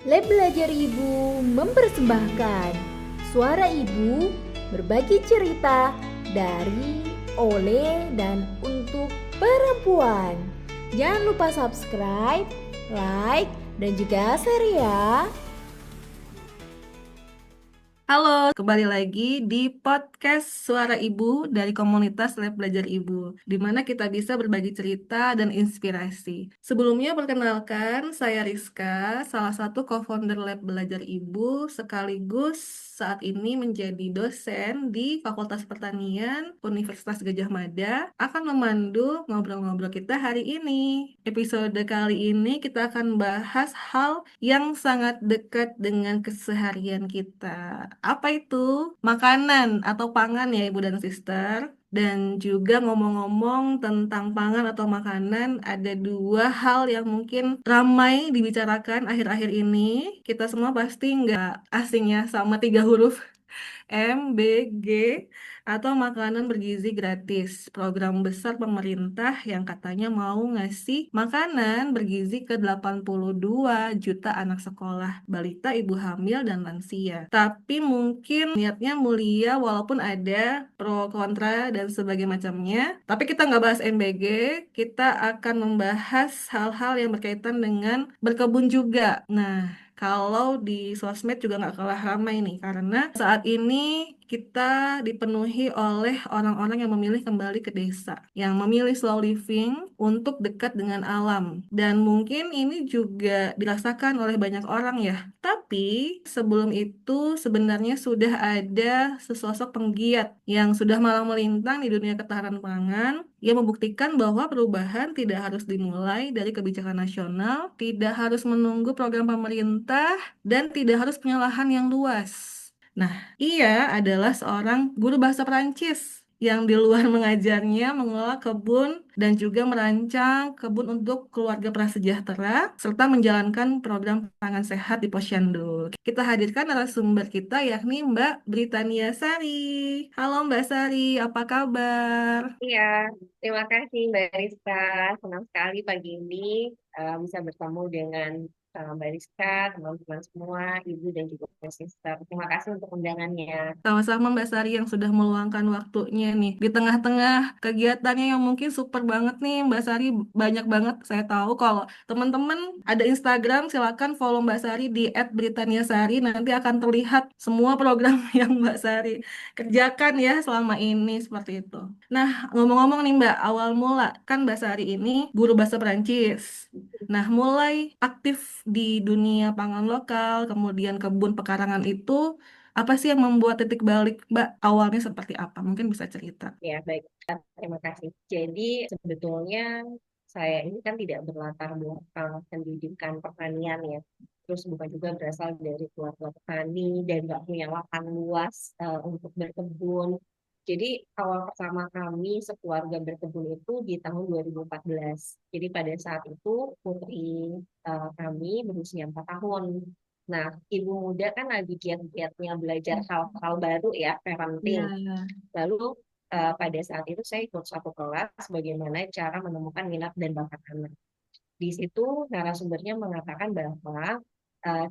Lab Belajar Ibu mempersembahkan suara ibu berbagi cerita dari, oleh, dan untuk perempuan. Jangan lupa subscribe, like, dan juga share ya. Halo, kembali lagi di podcast Suara Ibu dari komunitas Lab Belajar Ibu, di mana kita bisa berbagi cerita dan inspirasi. Sebelumnya, perkenalkan, saya Rizka, salah satu co-founder Lab Belajar Ibu, sekaligus saat ini menjadi dosen di Fakultas Pertanian Universitas Gadjah Mada, akan memandu ngobrol-ngobrol kita hari ini. Episode kali ini kita akan bahas hal yang sangat dekat dengan keseharian kita. Apa itu? Makanan atau pangan ya Ibu dan Sister. Dan juga ngomong-ngomong tentang pangan atau makanan, ada dua hal yang mungkin ramai dibicarakan akhir-akhir ini. Kita semua pasti nggak asing ya sama tiga huruf MBG atau makanan bergizi gratis. Program besar pemerintah yang katanya mau ngasih makanan bergizi ke 82 juta anak sekolah, balita, ibu hamil, dan lansia. Tapi mungkin niatnya mulia walaupun ada pro kontra dan sebagainya macamnya. Tapi kita nggak bahas MBG, kita akan membahas hal-hal yang berkaitan dengan berkebun juga. Nah, kalau di sosmed juga nggak kalah ramai nih, karena saat ini kita dipenuhi oleh orang-orang yang memilih kembali ke desa, yang memilih slow living untuk dekat dengan alam. Dan mungkin ini juga dirasakan oleh banyak orang ya. Tapi sebelum itu sebenarnya sudah ada sesosok penggiat yang sudah malang melintang di dunia ketahanan pangan yang membuktikan bahwa perubahan tidak harus dimulai dari kebijakan nasional, tidak harus menunggu program pemerintah, dan tidak harus punya lahan yang luas. Nah, ia adalah seorang guru bahasa Perancis yang di luar mengajarnya mengelola kebun dan juga merancang kebun untuk keluarga prasejahtera serta menjalankan program pangan sehat di Posyandu. Kita hadirkan narasumber kita yakni Mbak Britania Sari. Halo Mbak Sari, apa kabar? Iya, terima kasih Mbak Rizka. Senang sekali pagi ini bisa bertemu dengan Mbak Rizka, teman-teman semua, Ibu dan juga sister. Terima kasih untuk undangannya. Sama-sama Mbak Sari yang sudah meluangkan waktunya nih. Di tengah-tengah kegiatannya yang mungkin super banget nih, Mbak Sari banyak banget. Saya tahu kalau teman-teman ada Instagram, silakan follow Mbak Sari di @britaniasari. Nanti akan terlihat semua program yang Mbak Sari kerjakan ya selama ini seperti itu. Nah, ngomong-ngomong nih Mbak, awal mula kan Mbak Sari ini guru bahasa Perancis. Nah, mulai aktif di dunia pangan lokal, kemudian kebun pekarangan itu apa sih yang membuat titik balik, Mbak? Awalnya seperti apa? Mungkin bisa cerita. Ya, baik. Terima kasih. Jadi sebetulnya saya ini kan tidak berlatar belakang pendidikan pertanian ya. Terus bukan juga berasal dari keluarga petani dan nggak punya lahan luas untuk berkebun. Jadi awal pertama kami sekeluarga berkebun itu di tahun 2014. Jadi pada saat itu putri kami berusia 4 tahun. Nah, ibu muda kan lagi giat-giatnya belajar hal-hal baru ya, parenting. Iya, iya. Lalu pada saat itu saya ikut satu kelas bagaimana cara menemukan minat dan bakat anak. Di situ narasumbernya mengatakan bahwa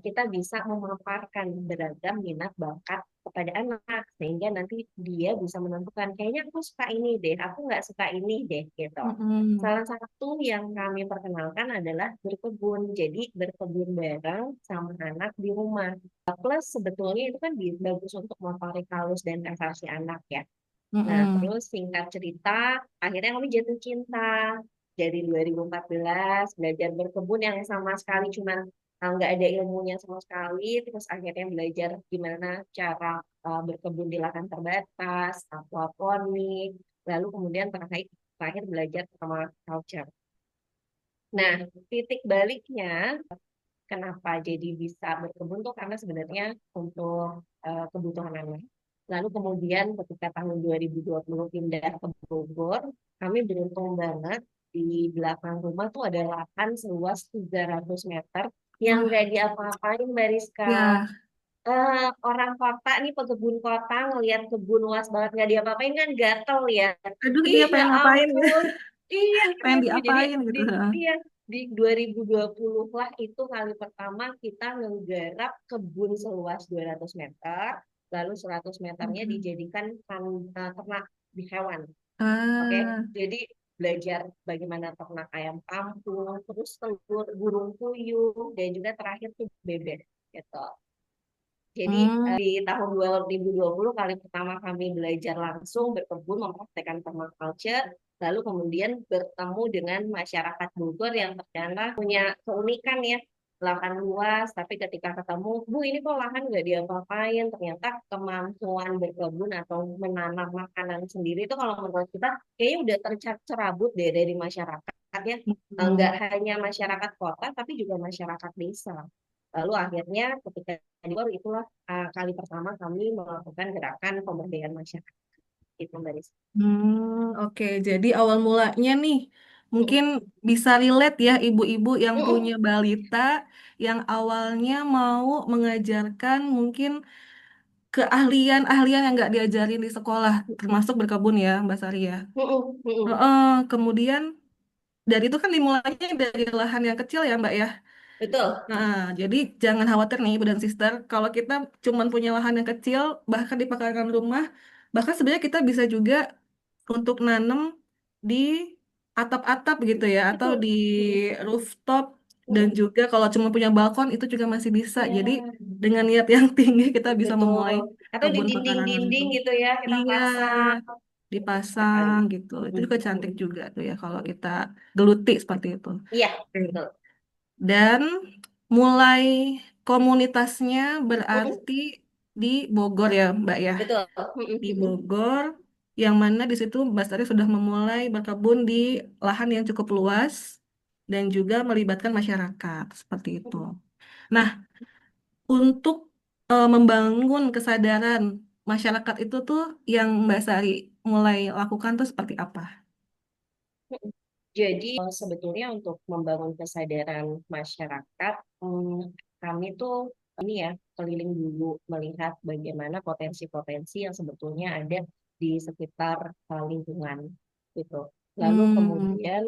kita bisa memaparkan beragam minat bakat kepada anak sehingga nanti dia bisa menentukan kayaknya aku suka ini deh, aku nggak suka ini deh gitu. Mm-mm. Salah satu yang kami perkenalkan adalah berkebun. Jadi berkebun bareng sama anak di rumah. Plus sebetulnya itu kan bagus untuk motorik halus dan kasasi anak ya. Nah, Mm-mm. terus singkat cerita, akhirnya kami jatuh cinta. Dari 2014, belajar berkebun yang sama sekali cuman nggak ada ilmunya sama sekali. Terus akhirnya belajar gimana cara berkebun di lahan terbatas, aquaponik. Lalu kemudian terakhir belajar permaculture. Nah, titik baliknya kenapa jadi bisa berkebun tuh karena sebenarnya untuk kebutuhan anak. Lalu kemudian ketika tahun 2020 pindah ke Bogor, kami beruntung banget di belakang rumah tuh ada lahan seluas 300 meter yang Wah, nggak diapa-apain Mbak Rizka. ya. Orang kota nih pekebun kota ngelihat kebun luas banget nggak diapa-apain kan gatel ya. Aduh, Ih iya ya pengen ngapain gitu. ampun. Iya, Pengen aduh jadi diapain di, gitu. iya di 2020 lah itu kali pertama kita menggarap kebun seluas 200 meter, lalu 100 meternya Mm-mm. dijadikan ternak di hewan. Oke, Ah, jadi belajar bagaimana ternak ayam kampung, terus telur burung puyuh, dan juga terakhir tuh bebek gitu. Jadi hmm, di tahun 2020 kali pertama kami belajar langsung berkebun mempraktekkan permaculture, lalu kemudian bertemu dengan masyarakat Bogor yang ternyata punya keunikan ya, lahan luas, tapi ketika ketemu, Bu ini kok lahan nggak diapa-apain, ternyata kemampuan berkebun atau menanam makanan sendiri itu kalau menurut kita kayaknya udah tercerabut deh dari masyarakat ya. Nggak hmm. hanya masyarakat kota, tapi juga masyarakat desa. Lalu akhirnya ketika di luar itulah kali pertama kami melakukan gerakan pemberdayaan masyarakat itu Mbak Rizky. Oke. Jadi awal mulanya nih, Mm, mungkin bisa relate ya ibu-ibu yang punya mm, balita, yang awalnya mau mengajarkan mungkin keahlian-ahlian yang nggak diajarin di sekolah, mm, termasuk berkebun ya, Mbak Sari ya. mm, mm. Heeh, kemudian dari itu kan dimulainya dari lahan yang kecil ya, Mbak ya. Betul. Nah, jadi jangan khawatir nih Ibu dan Sister, kalau kita cuman punya lahan yang kecil, bahkan di pekarangan rumah, bahkan sebenarnya kita bisa juga untuk nanam di atap-atap gitu ya, atau Betul. di Mm, rooftop, dan mm. juga kalau cuma punya balkon itu juga masih bisa. Ya, Jadi dengan niat yang tinggi kita bisa memulai betul. Atau di kebun pekarangan itu. dinding-dinding gitu ya kita Iya, pasang sekali. dipasang gitu. Itu Mm, juga cantik juga tuh ya kalau kita geluti seperti itu. Iya, Oke. betul. Dan mulai komunitasnya Mm, berarti di Bogor ya, Mbak ya. betul. Di Bogor, yang mana di situ Mbak Sari sudah memulai berkebun di lahan yang cukup luas dan juga melibatkan masyarakat seperti itu. Nah, untuk membangun kesadaran masyarakat itu tuh yang Mbak Sari mulai lakukan tuh seperti apa? Jadi sebetulnya untuk membangun kesadaran masyarakat, kami tuh ini ya keliling dulu melihat bagaimana potensi-potensi yang sebetulnya ada di sekitar lingkungan gitu. Lalu Hmm, kemudian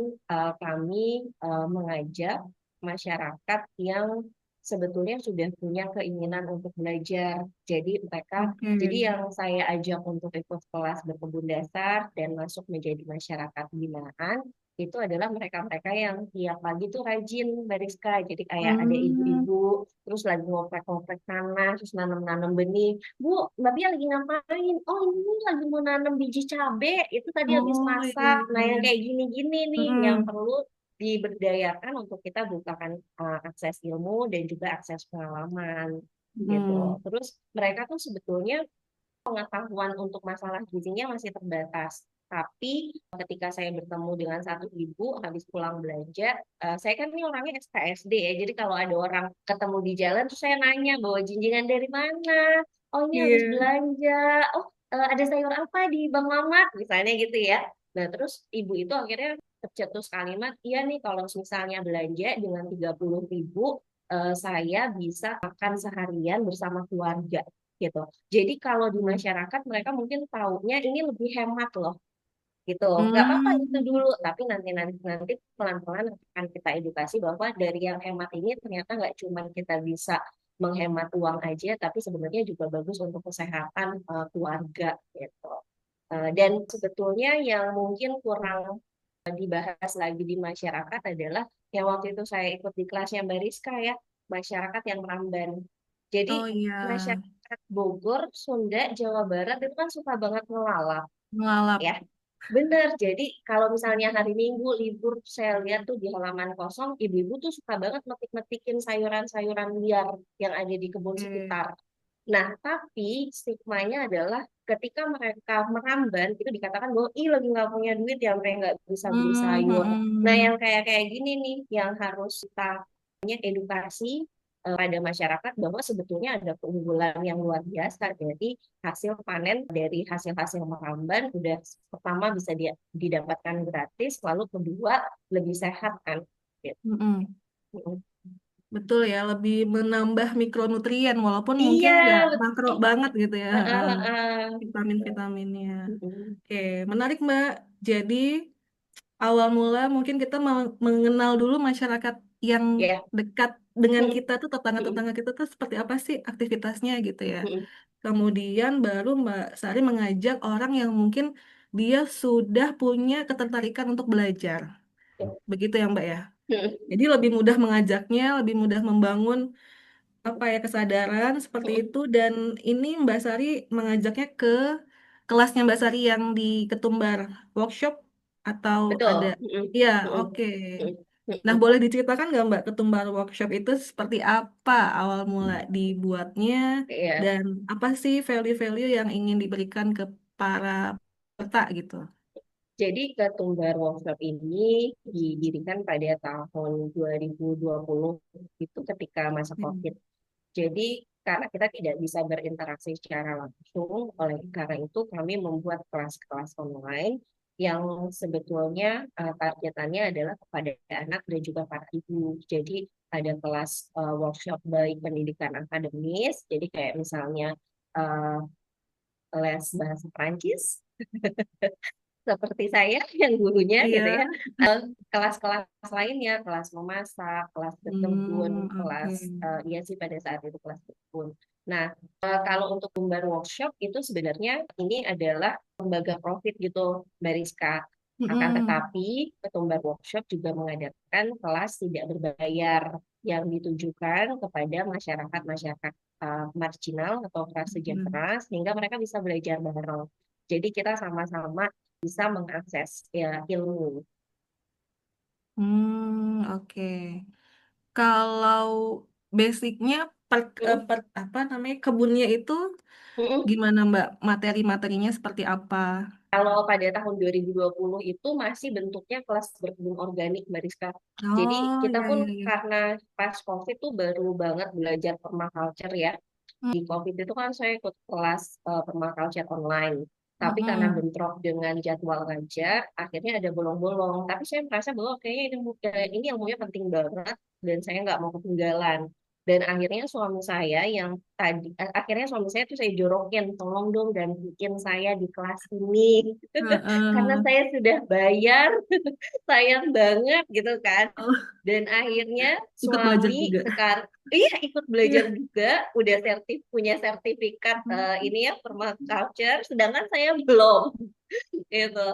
kami mengajak masyarakat yang sebetulnya sudah punya keinginan untuk belajar. Jadi mereka, oke. jadi yang saya ajak untuk ikut kelas berkebun dasar dan masuk menjadi masyarakat binaan itu adalah mereka-mereka yang tiap pagi tuh rajin Bariska. Jadi kayak ada Hmm, ibu-ibu terus lagi ngoprek-ngoprek tanah, terus nanam-nanam benih. Bu, Mbak Pia lagi ngapain? Oh, ini lagi mau nanam biji cabe. Itu tadi habis oh iya, masak. Nah, yang iya. kayak gini-gini nih yang Mm-mm. perlu diberdayakan untuk kita bukakan akses ilmu dan juga akses pengalaman gitu. Mm. Terus mereka tuh sebetulnya pengetahuan untuk masalah gizinya masih terbatas. Tapi ketika saya bertemu dengan satu ibu habis pulang belanja, saya kan ini orangnya SKSD ya, jadi kalau ada orang ketemu di jalan, terus saya nanya bawa jinjingan dari mana? Oh ini habis Iya. belanja. Oh ada sayur apa di Bang Mamat? Misalnya gitu ya. Nah terus ibu itu akhirnya tercetus kalimat, iya nih kalau misalnya belanja dengan 30.000, saya bisa makan seharian bersama keluarga gitu. Jadi kalau di Mm. masyarakat mereka mungkin taunya ini lebih hemat loh gitu. Nggak apa-apa itu Hmm. dulu, tapi nanti nanti nanti pelan-pelan akan kita edukasi bahwa dari yang hemat ini ternyata nggak cuma kita bisa menghemat uang aja, tapi sebenarnya juga bagus untuk kesehatan keluarga gitu. Dan sebetulnya yang mungkin kurang dibahas lagi di masyarakat adalah yang waktu itu saya ikut di kelasnya Bariska ya, masyarakat yang meramban. Jadi Oh iya, masyarakat Bogor, Sunda, Jawa Barat itu kan suka banget ngelalap ngalap. ya. Bener, jadi kalau misalnya hari Minggu libur, saya lihat tuh di halaman kosong, ibu-ibu tuh suka banget metik-metikin sayuran-sayuran liar yang ada di kebun Oke. sekitar. Nah, tapi stigmanya adalah ketika mereka meramban, itu dikatakan bahwa, ih lagi nggak punya duit ya, sampai nggak bisa beli Hmm, sayur. Nah, yang hmm. kayak kayak gini nih, yang harus kita punya edukasi pada masyarakat bahwa sebetulnya ada keunggulan yang luar biasa dari hasil panen dari hasil-hasil meramban. Udah pertama bisa didapatkan gratis, lalu kedua lebih sehat kan. Gitu. Mm-mm. Betul ya, lebih menambah mikronutrien walaupun mungkin Iya, nggak makro betul. banget gitu ya, Heeh, heeh. vitamin-vitaminnya. Mm-mm. Oke, menarik Mbak. Jadi awal mula mungkin kita mengenal dulu masyarakat yang Ya. dekat dengan Mm, kita tuh, mm, tetangga-tetangga kita tuh seperti apa sih aktivitasnya gitu ya. mm, Kemudian baru Mbak Sari mengajak orang yang mungkin dia sudah punya ketertarikan untuk belajar. mm, Begitu ya Mbak ya. mm, Jadi lebih mudah mengajaknya, lebih mudah membangun apa ya kesadaran seperti mm. itu, dan ini Mbak Sari mengajaknya ke kelasnya Mbak Sari yang di Ketumbar workshop atau Betul. ada. Mm, Iya, mm, oke. mm, Nah, mm. boleh diceritakan nggak Mbak, Ketumbar workshop itu seperti apa awal mula dibuatnya, Iya. dan apa sih value-value yang ingin diberikan ke para peserta gitu. Jadi Ketumbar Workshop ini didirikan pada tahun 2020 itu ketika masa Hmm. COVID. Jadi karena kita tidak bisa berinteraksi secara langsung, oleh karena itu kami membuat kelas-kelas online yang sebetulnya targetannya adalah kepada anak dan juga para ibu. Jadi ada kelas workshop baik pendidikan akademis, jadi kayak misalnya eh, les bahasa Prancis, seperti saya yang gurunya gitu Iya. ya. Kelas-kelas lainnya, kelas memasak, kelas berkebun, Oke. kelas iya sih pada saat itu kelas berkebun. Nah, kalau untuk Tumbar Workshop itu sebenarnya ini adalah lembaga profit gitu, Mbak Rizka. Akan Mm-mm. tetapi Ketumbar Workshop juga mengadakan kelas tidak berbayar yang ditujukan kepada masyarakat-masyarakat marginal atau Mm. prasejahtera sehingga mereka bisa belajar bareng. Jadi kita sama-sama bisa mengakses ya ilmu. Oke. Kalau basicnya Mm, apa namanya kebunnya itu mm. gimana Mbak? Materi-materinya seperti apa? Kalau pada tahun 2020 itu masih bentuknya kelas berkebun organik, Mbak Rizka. Jadi Oh, kita ya, pun ya, ya. karena pas COVID tuh baru banget belajar permaculture ya. Hmm. Di COVID itu kan saya ikut kelas permaculture online. Tapi karena Mm-mm. bentrok dengan jadwal ngajar, akhirnya ada bolong-bolong. Tapi saya merasa bahwa kayaknya ini ilmunya penting banget dan saya nggak mau ketinggalan. Dan akhirnya suami saya yang akhirnya suami saya tuh saya jorokin, tolong dong dan bikin saya di kelas ini. Karena Heeh. saya sudah bayar, sayang banget gitu kan. Oh, Dan akhirnya ikut belajar suami juga. sekarang iya ikut belajar Iya. juga, udah punya sertifikat Hmm. ini ya permaculture, sedangkan saya belum gitu.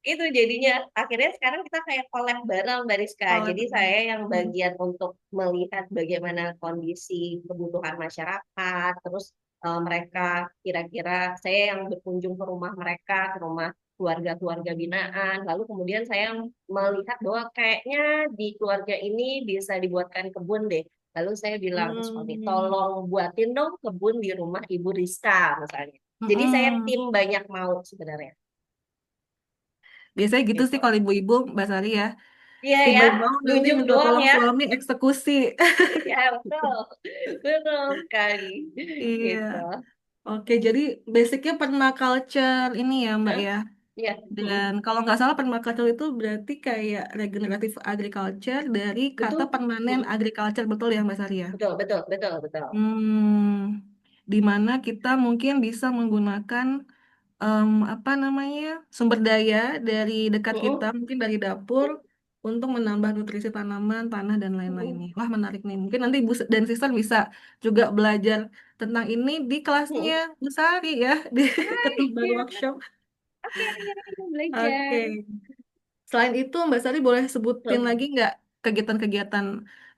Itu jadinya akhirnya sekarang kita kayak collab bareng Mbak Rizka. Oh, Jadi saya yang hmm. bagian untuk melihat bagaimana kondisi kebutuhan masyarakat, terus mereka kira-kira saya yang berkunjung ke rumah mereka, ke rumah keluarga-keluarga binaan. Lalu kemudian saya yang melihat bahwa kayaknya di keluarga ini bisa dibuatkan kebun deh. Lalu saya bilang ke suami, Hmm. tolong buatin dong kebun di rumah Ibu Rizka misalnya. Jadi saya Mm-mm. tim banyak mau sebenarnya. Biasanya gitu sih Gitu. kalau ibu-ibu Mbak Sari ya. Iya ya, Tiba-tiba nanti nunjuk minta doang tolong ya. suami eksekusi. Ya betul, betul sekali. Iya. Gitu. Oke, jadi basicnya permaculture ini ya Mbak Hah? ya. Iya, Dan kalau nggak salah permaculture itu berarti kayak regenerative agriculture dari kata betul. permanen agriculture, betul ya Mbak Sari ya? Betul, betul, betul, betul. Di mana kita mungkin bisa menggunakan apa namanya sumber daya dari dekat kita, Mm-mm, mungkin dari dapur untuk menambah nutrisi tanaman, tanah dan mm-mm, lain-lainnya. Wah menarik nih. Mungkin nanti Ibu dan Sister bisa juga belajar tentang ini di kelasnya mm-mm. Bu Sari ya di Ah, Ketumbar iya. Workshop. Oke, ayo belajar. Oke. Selain itu Mbak Sari boleh sebutin lagi Mm-mm, nggak kegiatan-kegiatan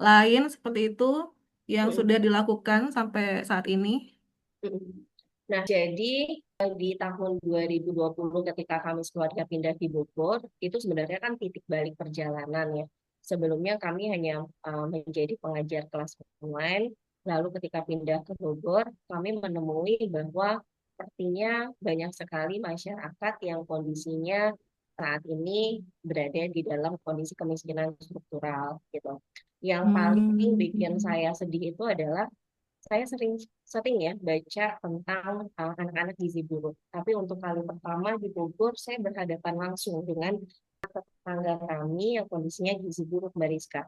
lain seperti itu yang mm-mm, sudah dilakukan sampai saat ini? mm-mm. Nah, jadi di tahun 2020 ketika kami sekeluarga pindah di Bogor, itu sebenarnya kan titik balik perjalanan ya. Sebelumnya kami hanya menjadi pengajar kelas online, lalu ketika pindah ke Bogor, kami menemui bahwa sepertinya banyak sekali masyarakat yang kondisinya saat ini berada di dalam kondisi kemiskinan struktural gitu. Yang paling bikin Hmm. saya sedih itu adalah saya sering sering ya baca tentang anak-anak gizi buruk. Tapi untuk kali pertama di Bogor, saya berhadapan langsung dengan tetangga kami yang kondisinya gizi buruk, Mbak Rizka.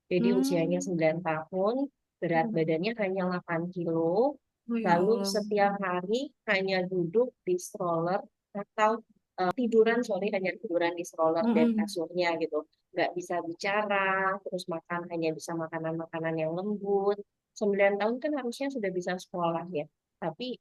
Jadi usianya Hmm. 9 tahun, berat badannya hanya 8 kilo, Oh ya lalu Allah. setiap hari hanya duduk di stroller atau tiduran, sorry, hanya tiduran di stroller dan Mm-mm. kasurnya gitu. Nggak bisa bicara, terus makan hanya bisa makanan-makanan yang lembut. 9 tahun kan harusnya sudah bisa sekolah ya. Tapi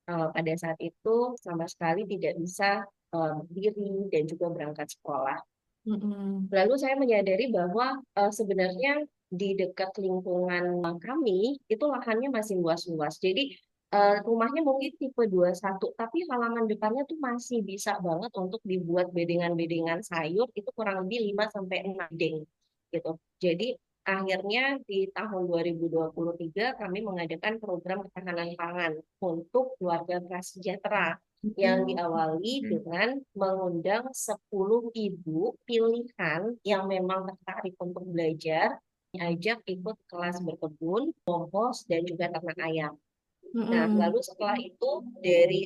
pada saat itu sama sekali tidak bisa berdiri dan juga berangkat sekolah. Mm-mm. Lalu saya menyadari bahwa sebenarnya di dekat lingkungan kami itu lahannya masih luas-luas. Jadi rumahnya mungkin tipe 21, tapi halaman depannya tuh masih bisa banget untuk dibuat bedengan-bedengan sayur itu kurang lebih 5 sampai 6 bedeng gitu. Jadi akhirnya di tahun 2023 kami mengadakan program ketahanan pangan untuk keluarga prasejahtera yang Mm. diawali Oke. dengan mengundang 10 ibu pilihan yang memang tertarik untuk belajar, diajak ikut kelas berkebun, kompos, dan juga ternak ayam. Nah, Mm-mm. lalu setelah itu,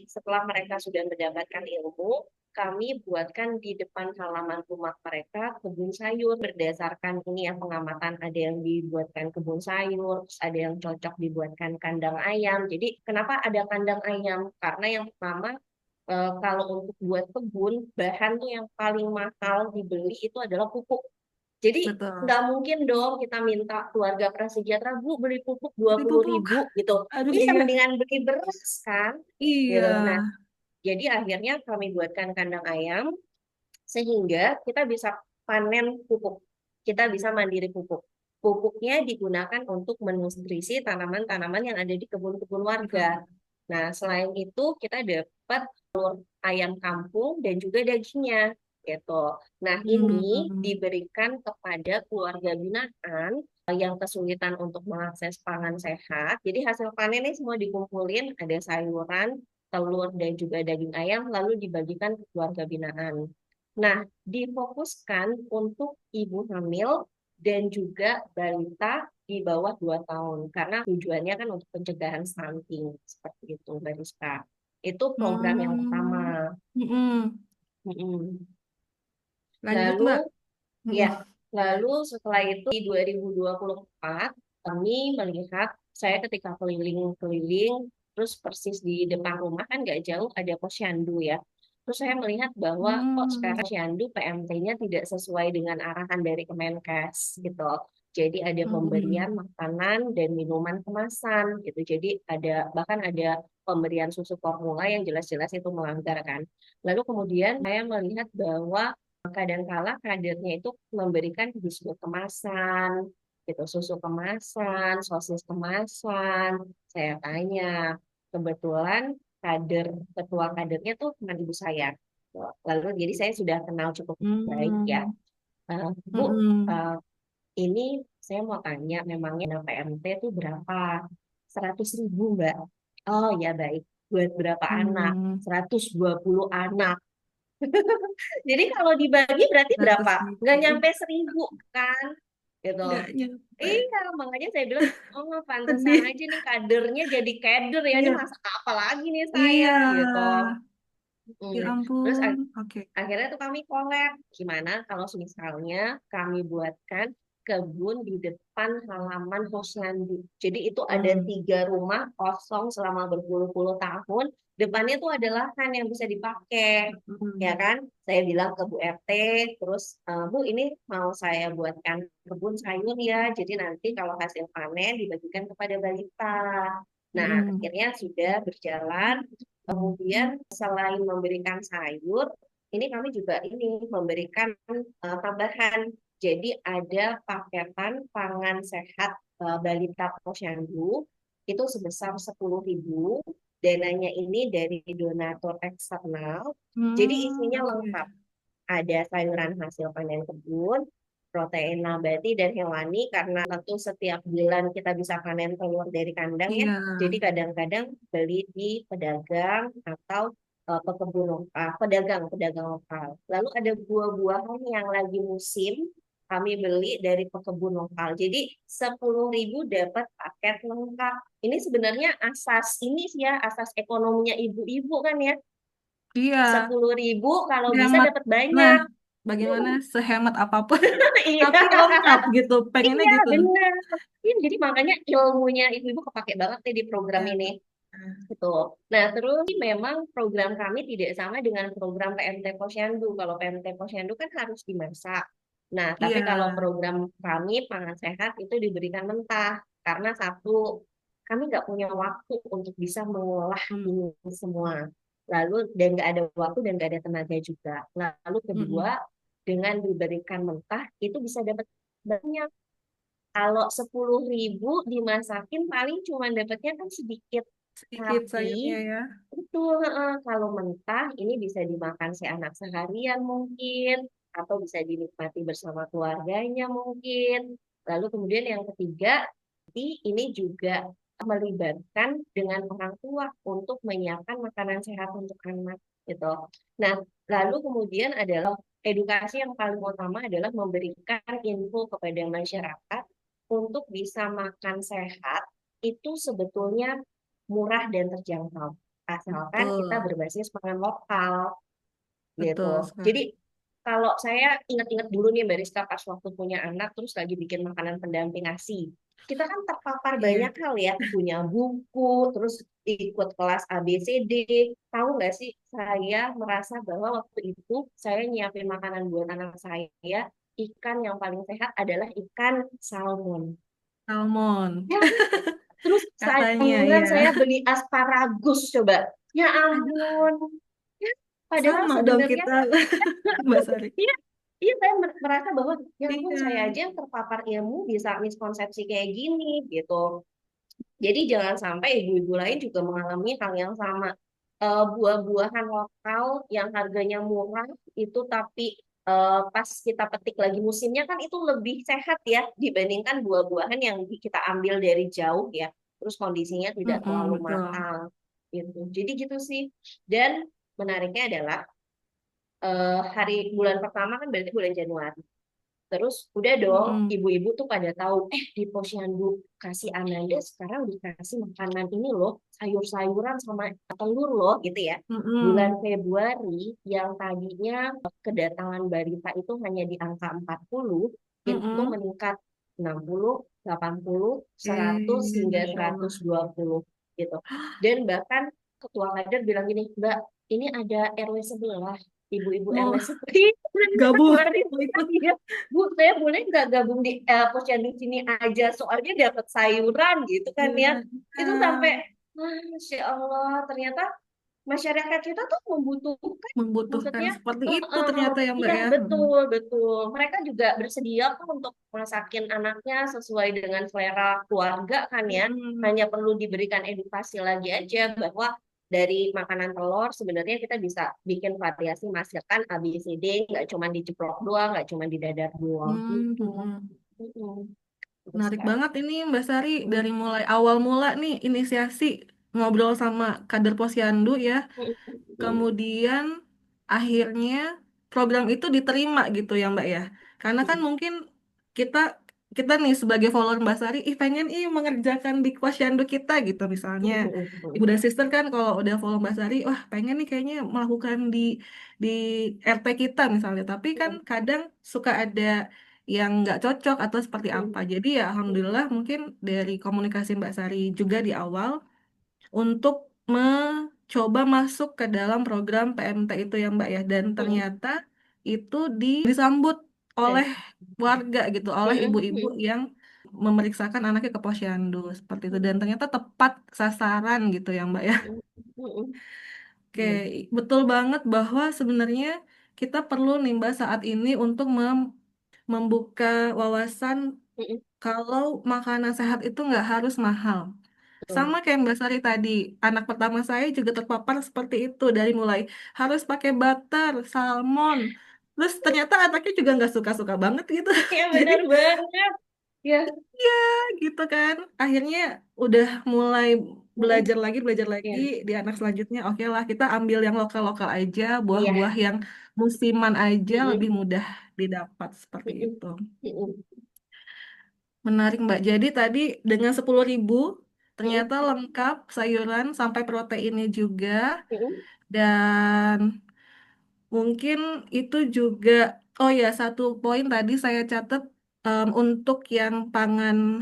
setelah mereka sudah mendapatkan ilmu, kami buatkan di depan halaman rumah mereka kebun sayur berdasarkan ini ya pengamatan, ada yang dibuatkan kebun sayur, terus ada yang cocok dibuatkan kandang ayam. Jadi kenapa ada kandang ayam? Karena yang pertama, kalau untuk buat kebun, bahan tuh yang paling mahal dibeli itu adalah pupuk. Jadi Betul. nggak mungkin dong kita minta keluarga prasejahtera, Bu, beli pupuk dua Beli puluh pupuk. ribu gitu. Aduh Bisa iya. mendingan beli beras kan? Iya. Gitu. Nah, jadi akhirnya kami buatkan kandang ayam sehingga kita bisa panen pupuk. Kita bisa mandiri pupuk. Pupuknya digunakan untuk menutrisi tanaman-tanaman yang ada di kebun-kebun warga. Betul. Nah, selain itu kita dapat ayam kampung dan juga dagingnya gitu. Nah, ini Hmm. diberikan kepada keluarga binaan yang kesulitan untuk mengakses pangan sehat. Jadi hasil panen ini semua dikumpulin, ada sayuran, telur, dan juga daging ayam, lalu dibagikan ke keluarga binaan. Nah, difokuskan untuk ibu hamil dan juga balita di bawah 2 tahun. Karena tujuannya kan untuk pencegahan stunting. Seperti itu, Mbak Rizka. Itu program yang pertama. Hmm. Mm-mm. Mm-mm. Lanjut, Lalu, Mbak. ya, Mm-mm. lalu setelah itu di 2024, kami melihat, saya ketika keliling-keliling, terus persis di depan rumah kan nggak jauh ada posyandu ya. Terus saya melihat bahwa kok Hmm. sekarang posyandu PMT-nya tidak sesuai dengan arahan dari Kemenkes gitu. Jadi ada pemberian Mm-mm. makanan dan minuman kemasan gitu. Jadi bahkan ada pemberian susu formula yang jelas-jelas itu melanggar kan. Lalu kemudian saya melihat bahwa kadangkala kadernya itu memberikan biskuit kemasan, gitu, susu kemasan, sosis kemasan. Saya tanya, kebetulan ketua kadernya tuh teman ibu saya. Lalu jadi saya sudah kenal cukup baik ya. Hmm. Bu, Mm-mm. eh, ini saya mau tanya, memangnya PMT itu berapa? 100.000, Mbak. Oh ya baik. Buat berapa anak? Hmm. 120 anak. Jadi kalau dibagi berarti 100 berapa? Nggak ribu. nyampe 1.000 kan? Gitu. Nggak nyampe. Iya, makanya saya bilang, oh pantesan Sedih. aja nih kadernya jadi kader ya, ini Iya. masak apa lagi nih saya Iya. gitu. Ya Terus ampun. Oke. akhirnya tuh kami collab. Gimana kalau misalnya kami buatkan kebun di depan halaman posyandu. Jadi itu ada Hmm. 3 rumah kosong selama berpuluh-puluh tahun. Depannya tuh ada lahan yang bisa dipakai. Ya Hmm. kan? Saya bilang ke Bu RT, terus Bu ini mau saya buatkan kebun sayur ya. Jadi nanti kalau hasil panen dibagikan kepada balita. Nah, Hmm. akhirnya sudah berjalan. Kemudian selain memberikan sayur, ini kami juga ini memberikan tambahan. Jadi ada paketan pangan sehat balita posyandu itu sebesar 10.000. Dananya ini dari donatur eksternal. Jadi Hmm. isinya Oke. lengkap. Ada sayuran hasil panen kebun, protein nabati dan hewani karena tentu setiap bulan kita bisa panen telur dari kandang ya. Iya. Jadi kadang-kadang beli di pedagang atau pekebun lokal, pedagang lokal. Lalu ada buah-buahan yang lagi musim kami beli dari pekebun lokal. Jadi 10.000 dapat paket lengkap. Ini sebenarnya asas ini sih ya, asas ekonominya ibu-ibu kan ya. Iya. 10.000 kalau bisa Hemat. dapat Nah, banyak. bagaimana sehemat apapun, Iya, tapi lengkap gitu. Pengennya iya gitu. benar. Iya, jadi makanya ilmunya ibu-ibu kepake banget nih di program Ya, ini. Gitu. Nah, terus memang program kami tidak sama dengan program PMT Posyandu. Kalau PMT Posyandu kan harus dimasak. Nah, tapi Iya. kalau program kami pangan sehat itu diberikan mentah karena satu kami nggak punya waktu untuk bisa mengolah Hmm. ini semua. Lalu dan nggak ada waktu dan nggak ada tenaga juga. Lalu kedua Mm-mm. dengan diberikan mentah itu bisa dapat banyak. Kalau 10.000 dimasakin paling cuma dapatnya kan sedikit. Sedikit Tapi sayurnya ya. itu kalau mentah ini bisa dimakan si anak seharian mungkin atau bisa dinikmati bersama keluarganya mungkin. Lalu kemudian yang ketiga, ini juga melibatkan dengan orang tua untuk menyiapkan makanan sehat untuk anak gitu. Nah, lalu kemudian adalah edukasi yang paling utama adalah memberikan info kepada masyarakat untuk bisa makan sehat itu sebetulnya murah dan terjangkau asalkan kita Betul. berbasis pangan lokal gitu. Betul Jadi sekali. kalau saya ingat-ingat dulu nih Mbak Rizka pas waktu punya anak terus lagi bikin makanan pendamping ASI. Kita kan terpapar Iya. banyak hal ya, punya buku, terus ikut kelas ABCD. Tahu nggak sih, saya merasa bahwa waktu itu saya nyiapin makanan buat anak saya, ikan yang paling sehat adalah ikan salmon. Salmon. Ya, terus Katanya sayuran ya. saya beli asparagus coba. Ya ampun. Ya, padahal Sama dong sebenarnya kita, Mbak Sari. iya, iya saya merasa bahwa ya ampun Iya. saya aja yang terpapar ilmu bisa miskonsepsi kayak gini gitu. Jadi jangan sampai ibu-ibu lain juga mengalami hal yang sama. Buah-buahan lokal yang harganya murah itu tapi pas kita petik lagi musimnya kan itu lebih sehat ya dibandingkan buah-buahan yang kita ambil dari jauh ya. Terus kondisinya tidak Mm-mm, terlalu betul. mahal gitu. Jadi gitu sih. Dan menariknya adalah hari bulan pertama kan berarti bulan Januari. Terus udah dong, Mm-mm. ibu-ibu tuh pada tahu, di posyandu kasih Ananda sekarang dikasih makanan ini loh, sayur-sayuran sama telur loh gitu ya. Bulan Mm-mm. Februari yang tadinya kedatangan balita itu hanya di angka 40, itu Mm-mm. meningkat 60, 80, 100 hingga Masya Allah. 120 gitu. Dan bahkan ketua kader bilang gini, Mbak, ini ada RW sebelah, ibu-ibu RW Mau sebelah. gabung Kemarin mau ikut. ya, Bu, saya boleh nggak gabung di posyandu sini aja, soalnya dapat sayuran gitu kan ya. Iya. Itu sampai, Masya Allah, ternyata masyarakat kita tuh membutuhkan, Membutuhkan maksudnya, seperti itu ternyata ya Mbak iya ya. Mm. betul, betul. Mereka juga bersedia kok untuk masakin anaknya sesuai dengan selera keluarga kan ya. Mm-mm. Hanya perlu diberikan edukasi lagi aja bahwa dari makanan telur sebenarnya kita bisa bikin variasi masakan ABCD, nggak cuma diceplok doang, nggak cuma didadar doang Mm, gitu. mm-mm. Mm-mm. Terus Menarik kan. banget ini Mbak Sari Mm-mm. dari mulai awal mula nih inisiasi ngobrol sama kader Posyandu ya. Mm-mm. Kemudian akhirnya program itu diterima gitu ya Mbak ya. Karena kan mungkin kita kita nih sebagai follower Mbak Sari, pengen mengerjakan di posyandu kita gitu misalnya. Ibu Mm-mm. dan sister kan kalau udah follow Mbak Sari, wah pengen nih kayaknya melakukan di RT kita misalnya. Tapi kan kadang suka ada yang nggak cocok atau seperti apa. Jadi ya Alhamdulillah mungkin dari komunikasi Mbak Sari juga di awal untuk mencoba masuk ke dalam program PMT itu ya Mbak ya, dan Mm-mm. ternyata itu disambut oleh Eh. warga gitu, oleh ibu-ibu Mm-mm. yang memeriksakan anaknya ke posyandu seperti itu, dan Mm-mm. ternyata tepat sasaran gitu ya Mbak ya. Mm-mm. Oke, Iya. betul banget bahwa sebenarnya kita perlu nih Mbak saat ini untuk membuka wawasan Mm-mm. kalau makanan sehat itu nggak harus mahal. Betul. Sama kayak Mbak Sari tadi, anak pertama saya juga terpapar seperti itu dari mulai harus pakai butter, salmon. Terus ternyata anaknya juga nggak suka-suka banget gitu. Iya Jadi benar banget. Ya. ya gitu kan. Akhirnya udah mulai Mm-mm. belajar lagi Iya. di anak selanjutnya. Oke lah, kita ambil yang lokal-lokal aja, Iya. buah-buah yang musiman aja lebih Mm-mm. mudah didapat seperti Mm-mm. itu. Mm-mm. Menarik Mbak. Jadi tadi dengan 10.000 Mm-mm. ternyata lengkap sayuran sampai proteinnya juga. Mm-mm. Dan mungkin itu juga, oh ya satu poin tadi saya catat, untuk yang pangan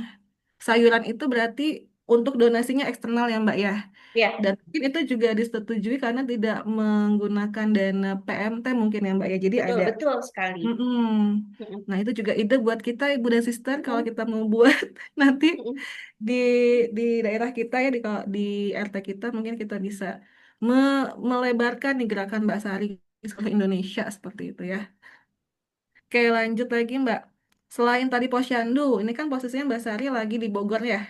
sayuran itu berarti untuk donasinya eksternal ya Mbak ya. Ya, Dan mungkin itu juga disetujui karena tidak menggunakan dana PMT mungkin ya Mbak ya. Jadi betul ada. betul sekali. Mm-mm. Mm-mm, Nah itu juga ide buat kita Ibu dan Sister kalau mm-mm, kita mau buat nanti mm-mm. di daerah kita ya di RT kita mungkin kita bisa melebarkan nih gerakan Mbak Sari seluruh Indonesia seperti itu ya. Oke lanjut lagi Mbak. Selain tadi Posyandu, ini kan posisinya Mbak Sari lagi di Bogor ya.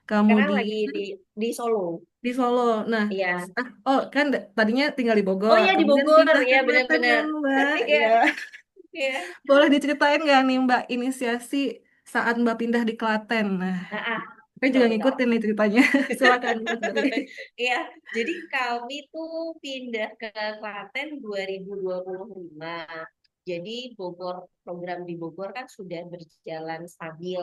Sekarang lagi Kemudian di Solo. di Solo. Nah, Iya. oh kan tadinya tinggal di Oh Bogor, iya di kemudian Bogor, pindah ke ya Klaten benar-benar. kan Mbak? Iya, Ya, iya. boleh diceritain nggak nih Mbak inisiasi saat Mbak pindah di Klaten? Nah, Nah, saya betul juga betul. ngikutin nih ceritanya. Silakan Mbak Sari. Iya, jadi kami tuh pindah ke Klaten 2025. Jadi Bogor, program di Bogor kan sudah berjalan stabil.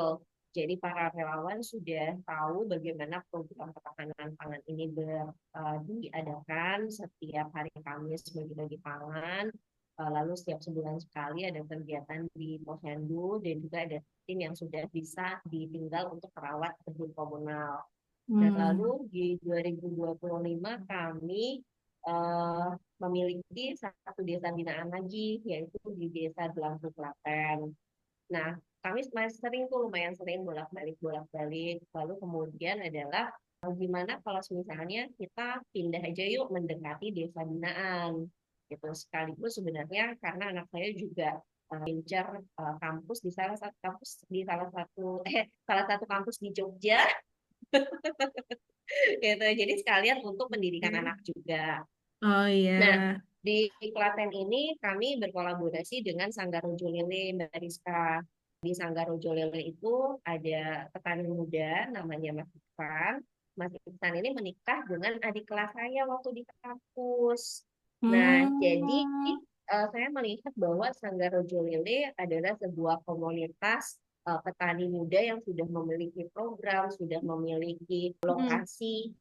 Jadi para relawan sudah tahu bagaimana program ketahanan pangan ini diadakan setiap hari Kamis bagi-bagi pangan. Lalu setiap sebulan sekali ada kegiatan di Posyandu dan juga ada tim yang sudah bisa ditinggal untuk merawat kebun komunal. Nah, lalu Hmm. di 2025 kami eh, memiliki satu desa binaan lagi, yaitu di Desa Delanggu Klaten. Nah, kami masih sering tuh lumayan sering bolak-balik. Lalu kemudian adalah gimana kalau misalnya kita pindah aja yuk mendekati desa binaan. Gitu. Sekaligus sebenarnya karena anak saya juga incar kampus di salah satu kampus di salah satu kampus di Jogja gitu. Jadi sekalian untuk pendidikan anak juga. Oh Nah, iya. di Klaten ini kami berkolaborasi dengan Sanggar Rojo Lele, Mbak Rizka. Di Sanggar Rojo Lele itu ada petani muda namanya Mas Iksan. Mas Iksan ini menikah dengan adik kelas saya waktu di kampus. Nah, jadi Hmm. saya melihat bahwa Sanggar Rojo Lele adalah sebuah komunitas petani muda yang sudah memiliki program, sudah memiliki Hmm. lokasi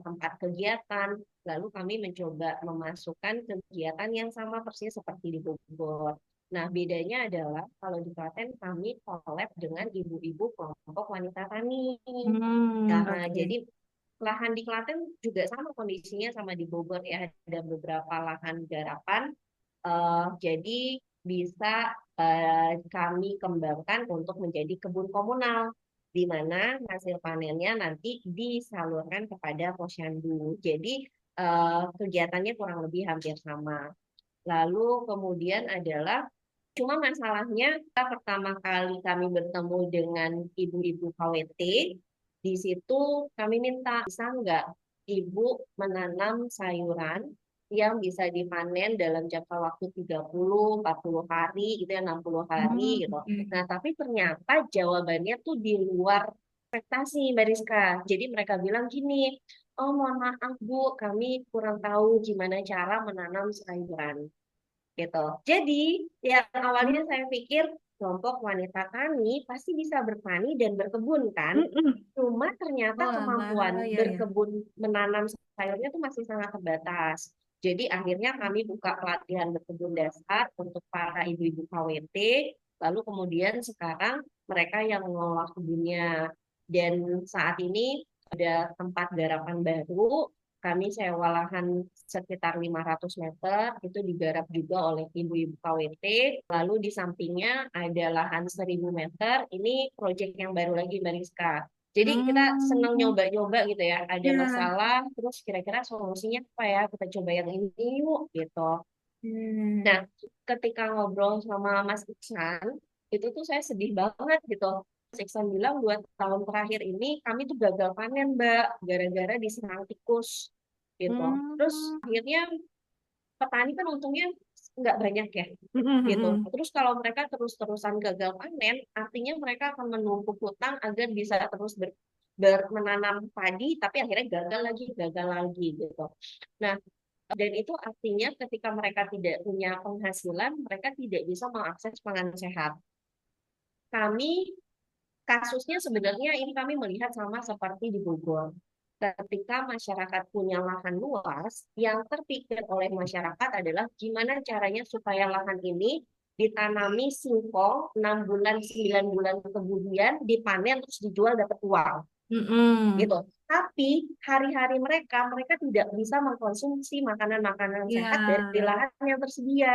tempat kegiatan. Lalu kami mencoba memasukkan kegiatan yang sama persis seperti di Bogor. Nah, bedanya adalah kalau di Klaten kami collab dengan ibu-ibu kelompok wanita tani. Hmm. Nah, Oke. jadi lahan di Klaten juga sama kondisinya sama di Bogor ya, ada beberapa lahan garapan. Jadi bisa kami kembangkan untuk menjadi kebun komunal, di mana hasil panennya nanti disalurkan kepada posyandu. Jadi kegiatannya kurang lebih hampir sama. Lalu kemudian adalah cuma masalahnya pertama kali kami bertemu dengan ibu-ibu KWT, di situ kami minta bisa nggak ibu menanam sayuran yang bisa dipanen dalam jangka waktu 30-40 hari gitu ya 60 Hmm. hari gitu. Oke. Nah, tapi ternyata jawabannya tuh di luar ekspektasi Mbak Rizka. Jadi mereka bilang gini, oh mohon maaf Bu, kami kurang tahu gimana cara menanam sayuran gitu. Jadi yang awalnya Hmm. saya pikir kelompok wanita tani pasti bisa bertani dan berkebun kan. Mm-mm. Cuma ternyata Oh kemampuan alah, ya ya. berkebun menanam sayurnya itu masih sangat terbatas. Jadi akhirnya kami buka pelatihan berkebun dasar untuk para ibu-ibu KWT. Lalu kemudian sekarang mereka yang mengelola kebunnya. Dan saat ini ada tempat garapan baru, kami sewa lahan sekitar 500 meter, itu digarap juga oleh ibu-ibu KWT. Lalu di sampingnya ada lahan 1000 meter, ini proyek yang baru lagi Mbak Rizka. Jadi kita senang Hmm. nyoba-nyoba gitu ya, ada Ya. masalah, terus kira-kira solusinya apa ya, kita coba yang ini yuk gitu. Hmm. Nah, ketika ngobrol sama Mas Iksan, itu tuh saya sedih banget gitu. Mas Iksan bilang 2 tahun terakhir ini kami tuh gagal panen, Mbak, gara-gara diserang tikus gitu. Terus Hmm. akhirnya petani kan untungnya nggak banyak ya gitu. Mm-mm. Terus kalau mereka terus-terusan gagal panen, artinya mereka akan menumpuk hutang agar bisa terus menanam padi, tapi akhirnya gagal lagi gitu. Nah, dan itu artinya ketika mereka tidak punya penghasilan, mereka tidak bisa mengakses pangan sehat. Kami kasusnya sebenarnya ini kami melihat sama seperti di Bogor. Ketika masyarakat punya lahan luas, yang terpikir oleh masyarakat adalah gimana caranya supaya lahan ini ditanami singkong 6 bulan, 9 bulan kemudian dipanen terus dijual dapat uang. Mm-mm. gitu. Tapi hari-hari mereka tidak bisa mengkonsumsi makanan-makanan sehat dari Ya. lahan yang tersedia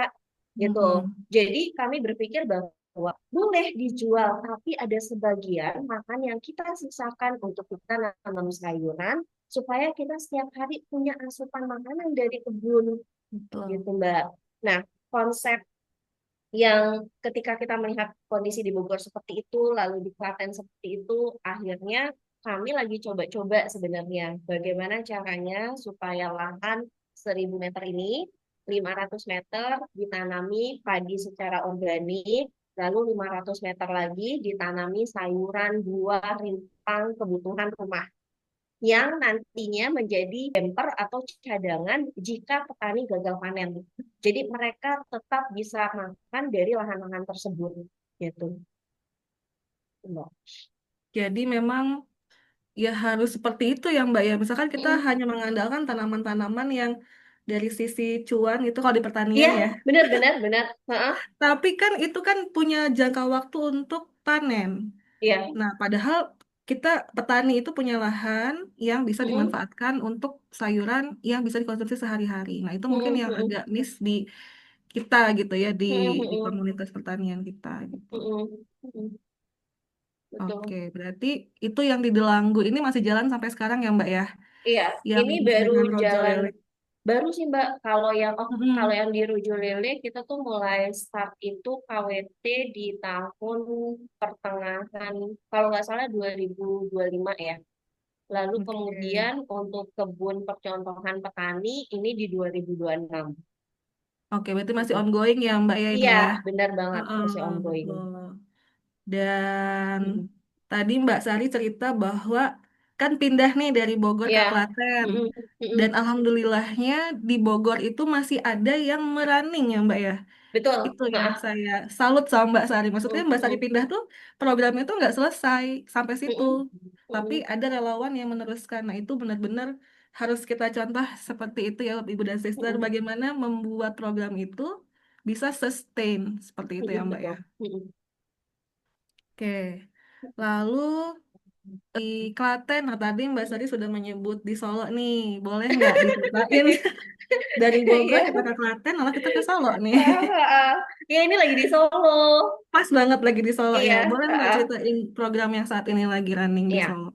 gitu. Mm-mm. Jadi kami berpikir bahwa boleh dijual, tapi ada sebagian makan yang kita sisakan untuk kita nanam sayuran supaya kita setiap hari punya asupan makanan dari kebun Betul. gitu Mbak. Nah, konsep yang ketika kita melihat kondisi di Bogor seperti itu, lalu di Klaten seperti itu, akhirnya kami lagi coba-coba sebenarnya bagaimana caranya supaya lahan 1.000 meter ini, 500 meter ditanami padi secara organik, lalu 500 meter lagi ditanami sayuran, buah, rimpang, kebutuhan rumah yang nantinya menjadi bumper atau cadangan jika petani gagal panen. Jadi mereka tetap bisa makan dari lahan-lahan tersebut, gitu. Mbak. Jadi memang ya harus seperti itu ya Mbak ya. Misalkan kita Mm. hanya mengandalkan tanaman-tanaman yang dari sisi cuan itu kalau di Iya, pertanian ya. benar, benar, benar. Heeh. Tapi kan itu kan punya jangka waktu untuk panen. Iya. Nah, padahal kita petani itu punya lahan yang bisa Mm-mm. dimanfaatkan untuk sayuran yang bisa dikonsumsi sehari-hari. Nah, itu mungkin Mm-mm. yang Mm-mm. agak miss di kita gitu ya Mm-mm. di Mm-mm. komunitas pertanian kita gitu. Mm-mm. Mm-mm. Oke, Betul. berarti itu yang di Delanggu ini masih jalan sampai sekarang ya Mbak ya? Iya, Yang ini baru dengan rojo jalan lele. baru sih Mbak. Kalau Mm-mm. yang di Rujo Lele kita tuh mulai start itu KWT di tahun pertengahan kalau nggak salah 2025 ya. Lalu Oke. kemudian untuk kebun percontohan petani ini di 2026 Oke, berarti masih gitu. ongoing ya Mbak ya ini Iya, ya? benar banget Heeh, masih ongoing. betul. Dan Mm-mm. tadi Mbak Sari cerita bahwa kan pindah nih dari Bogor ke Iya. Klaten. Mm-mm. Mm-mm. Dan alhamdulillahnya di Bogor itu masih ada yang merunning ya Mbak ya. Betul. Itu yang Heeh. saya salut sama Mbak Sari. Maksudnya Mbak Sari Mm-mm. pindah tuh programnya tuh nggak selesai sampai situ. Mm-mm. Tapi Mm-mm. ada relawan yang meneruskan. Nah itu benar-benar harus kita contoh seperti itu ya Ibu dan Sister. Mm-mm. Bagaimana membuat program itu bisa sustain seperti itu ya Mm-mm. Mbak ya. Betul. Mm-mm. Oke. Lalu di Klaten, nah tadi Mbak Sari sudah menyebut di Solo nih. Boleh nggak diceritain dari Bogor Iya. kita ke Klaten, lalu kita ke Solo nih. Ya ini lagi di Solo. Pas banget lagi di Solo ya. Iya. Boleh Mbak ceritain program yang saat ini lagi running di Iya. Solo?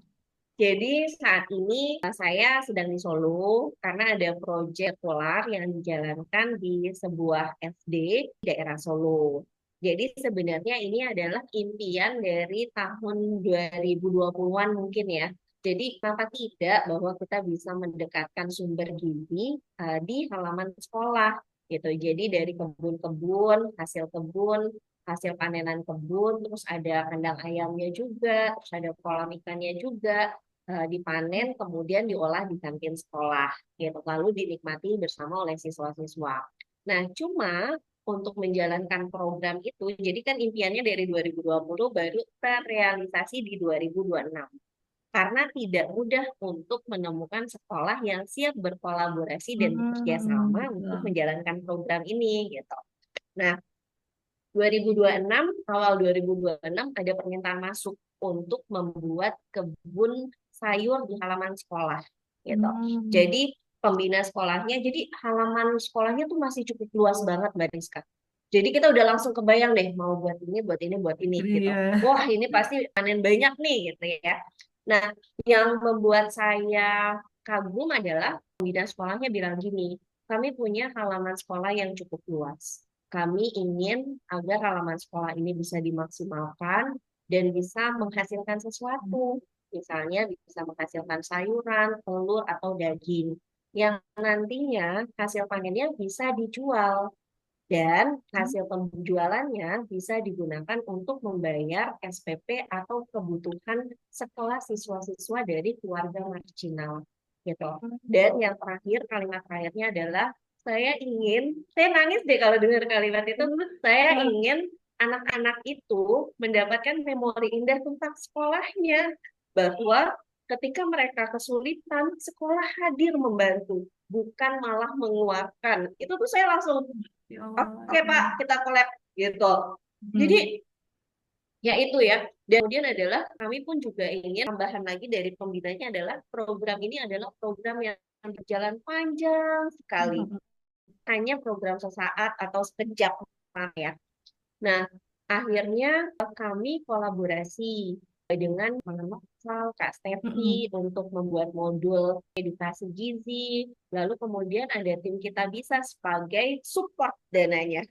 Jadi saat ini saya sedang di Solo karena ada proyek solar yang dijalankan di sebuah SD di daerah Solo. Jadi sebenarnya ini adalah impian dari tahun 2020-an mungkin ya. Jadi kenapa tidak bahwa kita bisa mendekatkan sumber gizi di halaman sekolah gitu. Jadi dari kebun-kebun, hasil panenan kebun, terus ada kandang ayamnya juga, terus ada kolam ikannya juga dipanen kemudian diolah di kantin sekolah gitu lalu dinikmati bersama oleh siswa-siswa. Nah, cuma untuk menjalankan program itu, jadi kan impiannya dari 2020 baru terrealisasi di 2026. Karena tidak mudah untuk menemukan sekolah yang siap berkolaborasi dan bekerja Hmm, sama untuk betul. menjalankan program ini gitu. Nah, 2026 awal 2026 ada permintaan masuk untuk membuat kebun sayur di halaman sekolah gitu. Hmm, Jadi pembina sekolahnya, jadi halaman sekolahnya tuh masih cukup luas banget Mbak Rizka. Jadi kita udah langsung kebayang deh mau buat ini, buat ini, buat ini gitu. iya. Wah ini pasti panen banyak nih gitu ya. Nah yang membuat saya kagum adalah pembina sekolahnya bilang gini, kami punya halaman sekolah yang cukup luas. Kami ingin agar halaman sekolah ini bisa dimaksimalkan dan bisa menghasilkan sesuatu. Misalnya bisa menghasilkan sayuran, telur, atau daging. Yang nantinya hasil panennya bisa dijual. Dan hasil penjualannya bisa digunakan untuk membayar SPP atau kebutuhan sekolah siswa-siswa dari keluarga marginal. Gitu. Dan yang terakhir, kalimat terakhirnya adalah saya nangis deh kalau dengar kalimat itu, saya ingin anak-anak itu mendapatkan memori indah tentang sekolahnya. Bahwa ketika mereka kesulitan, sekolah hadir membantu, bukan malah menguatkan. Itu tuh saya langsung, Ya Allah. oke Pak, kita collab gitu. Jadi Hmm. ya itu ya. Dan kemudian adalah kami pun juga ingin tambahan lagi dari pembinanya adalah program ini adalah program yang berjalan panjang sekali. Hanya program sesaat atau sekejap ya. Nah, akhirnya kami kolaborasi dengan Novel, Kak Stevi untuk membuat modul edukasi gizi. Lalu kemudian ada tim Kita Bisa sebagai support dananya.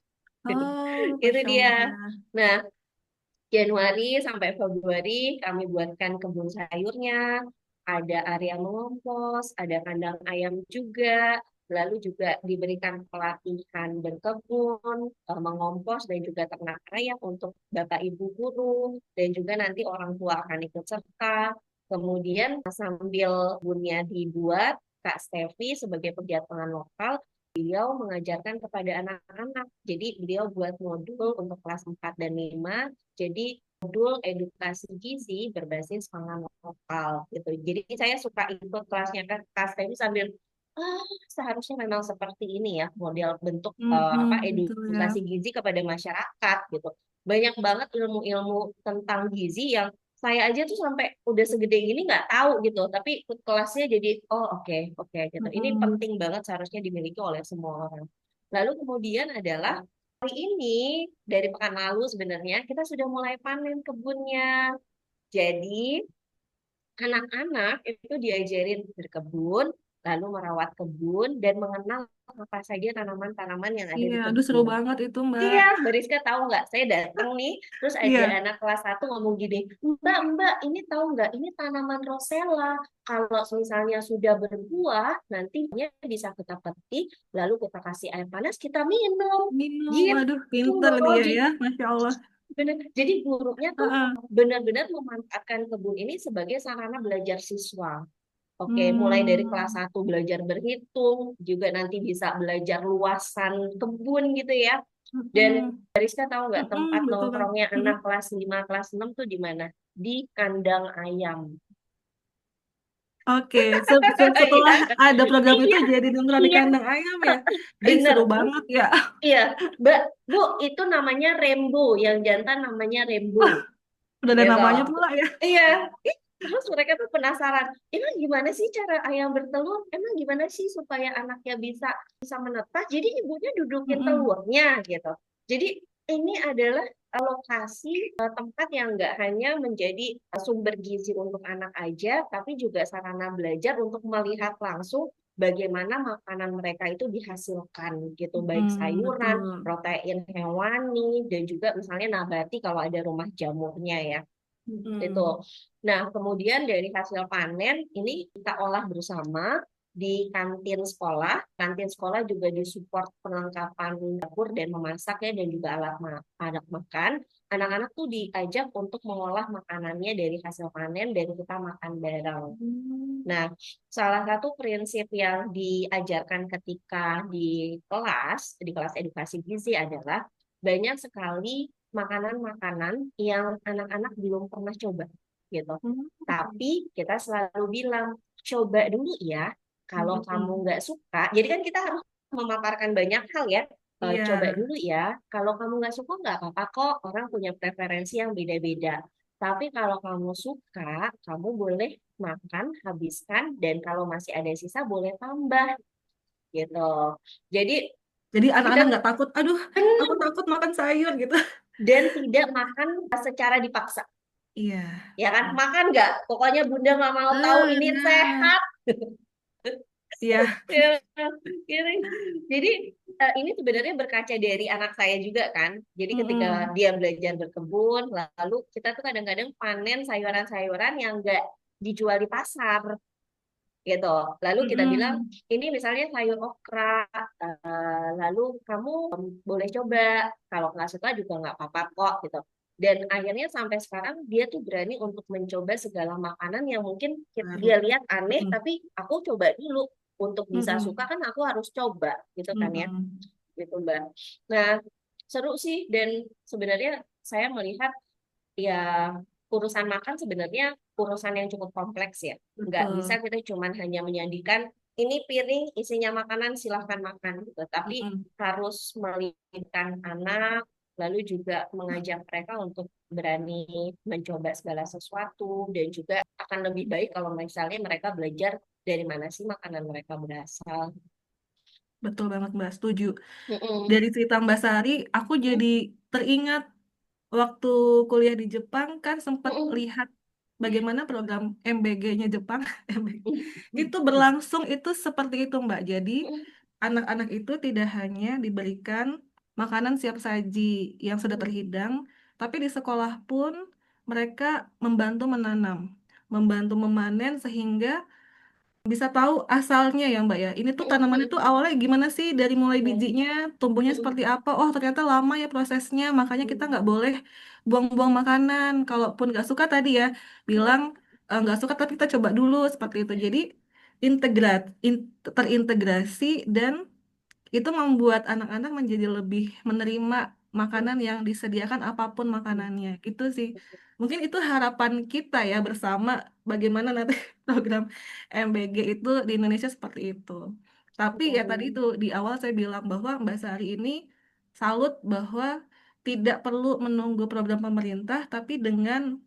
Oh, Itu Masya dia. Allah. Nah, Januari sampai Februari kami buatkan kebun sayurnya, ada area mengompos, ada kandang ayam juga, lalu juga diberikan pelatihan berkebun, mengompos dan juga ternak ayam untuk Bapak Ibu guru dan juga nanti orang tua akan ikut serta. Kemudian sambil kebunnya dibuat, Kak Stevi sebagai pegiat pangan lokal beliau mengajarkan kepada anak-anak. Jadi beliau buat modul untuk kelas 4 dan 5. Jadi modul edukasi gizi berbasis pangan lokal gitu. Jadi saya suka ikut kelasnya Kak Stevi sambil seharusnya memang seperti ini ya model bentuk Betul ya. edukasi gizi kepada masyarakat gitu. Banyak banget ilmu-ilmu tentang gizi yang saya aja tuh sampai udah segede gini nggak tahu gitu, tapi ikut kelasnya jadi oke gitu. Ini penting banget seharusnya dimiliki oleh semua orang. Lalu kemudian adalah hari ini dari pekan lalu sebenarnya kita sudah mulai panen kebunnya. Jadi anak-anak itu diajarin berkebun, lalu merawat kebun dan mengenal apa saja tanaman-tanaman yang ada Iya, di aduh seru kebun. banget itu Mbak. Iya, Mbak Rizka tahu nggak? Saya datang nih, terus ada Iya. anak kelas 1 ngomong gini, Mbak, ini tahu nggak? Ini tanaman rosella. Kalau misalnya sudah berbuah, nantinya bisa kita petik, lalu kita kasih air panas, kita minum. Minum, waduh Gitu pinter loh. dia ya, Masya Allah. Benar. Jadi gurunya tuh Heeh. benar-benar memanfaatkan kebun ini sebagai sarana belajar siswa. Oke, mulai dari kelas Hmm. 1 belajar berhitung, juga nanti bisa belajar luasan kebun gitu ya. Dan Mm-mm. Rizka tahu nggak tempat Betul kan. nongkrongnya Mm-mm. anak kelas 5, kelas 6 tuh di mana? Di kandang ayam. Oke, setelah Iya, ada program itu iya, jadi nongkrong di iya, kandang ayam ya. Ih, bener. seru banget ya. Iya, Mbak, Bu, itu namanya Rembo, yang jantan namanya Rembo. Udah ada Gitu. namanya pula ya. Iya. Terus mereka tuh penasaran, emang gimana sih cara ayam bertelur? Emang gimana sih supaya anaknya bisa menetas? Jadi ibunya dudukin Mm-mm. telurnya gitu. Jadi ini adalah lokasi tempat yang nggak hanya menjadi sumber gizi untuk anak aja, tapi juga sarana belajar untuk melihat langsung bagaimana makanan mereka itu dihasilkan gitu, baik sayuran, Betul. protein hewani, dan juga misalnya nabati kalau ada rumah jamurnya ya. Itu. Mm-mm. Nah, kemudian dari hasil panen ini kita olah bersama di kantin sekolah. Kantin sekolah juga disupport perlengkapan dapur dan memasak ya dan juga alat makan. Anak-anak tuh diajak untuk mengolah makanannya dari hasil panen dan kita makan bareng. Nah, salah satu prinsip yang diajarkan ketika di kelas edukasi gizi adalah banyak sekali makanan-makanan yang anak-anak belum pernah coba gitu. Tapi kita selalu bilang, coba dulu ya. Kalau kamu Mm-mm. nggak suka, jadi kan kita harus memaparkan banyak hal ya. Coba Iya. dulu ya. Kalau kamu nggak suka, nggak apa-apa kok. Orang punya preferensi yang beda-beda. Tapi kalau kamu suka, kamu boleh makan, habiskan, dan kalau masih ada sisa boleh tambah gitu. Jadi Jadi kita anak-anak nggak takut, aduh, aku takut makan sayur gitu. dan tidak makan secara dipaksa, Iya. ya kan? Makan nggak? Pokoknya Bunda nggak mau tahu ini Nah, sehat. iya. Ya, gitu. Jadi ini sebenarnya berkaca dari anak saya juga kan. Jadi ketika Mm-mm. dia belajar berkebun, lalu kita tuh kadang-kadang panen sayuran-sayuran yang nggak dijual di pasar gitu. Lalu kita bilang, Mm-mm. ini misalnya sayur okra, lalu kamu boleh coba. Kalau nggak suka juga nggak apa-apa kok gitu. Dan akhirnya sampai sekarang dia tuh berani untuk mencoba segala makanan yang mungkin Baru. dia lihat aneh, Mm-mm. tapi aku coba dulu. Untuk bisa suka Mm-mm. kan aku harus coba gitu kan ya, Mm-mm. gitu Mbak. Nah, seru sih dan sebenarnya saya melihat ya urusan makan sebenarnya urusan yang cukup kompleks ya. Nggak bisa Betul. kita cuman hanya menyajikan ini piring isinya makanan silahkan makan gitu. Tapi Mm-mm. harus melibatkan anak, lalu juga mengajak mereka untuk berani mencoba segala sesuatu, dan juga akan lebih baik kalau misalnya mereka belajar dari mana sih makanan mereka berasal. Betul banget Mbak, setuju. Mm-mm. Dari cerita Mbak Sari, aku jadi teringat waktu kuliah di Jepang kan sempat Mm-mm. lihat bagaimana program MBG-nya Jepang Mm-mm. itu berlangsung itu seperti itu Mbak. Jadi Mm-mm. anak-anak itu tidak hanya diberikan makanan siap saji yang sudah terhidang, tapi di sekolah pun mereka membantu menanam, membantu memanen sehingga bisa tahu asalnya ya Mbak ya. Ini tuh tanaman itu awalnya gimana sih dari mulai Iya. bijinya, tumbuhnya Mm-mm. seperti apa. Oh ternyata lama ya prosesnya, makanya kita nggak boleh buang-buang makanan. Kalaupun nggak suka tadi ya, bilang nggak suka tapi kita coba dulu seperti itu. Jadi terintegrasi dan itu membuat anak-anak menjadi lebih menerima makanan yang disediakan apapun makanannya. Gitu sih. Mungkin itu harapan kita ya bersama bagaimana nanti program MBG itu di Indonesia seperti itu. Tapi ya tadi itu di awal saya bilang bahwa Mbak Sari ini salut bahwa tidak perlu menunggu program pemerintah, tapi dengan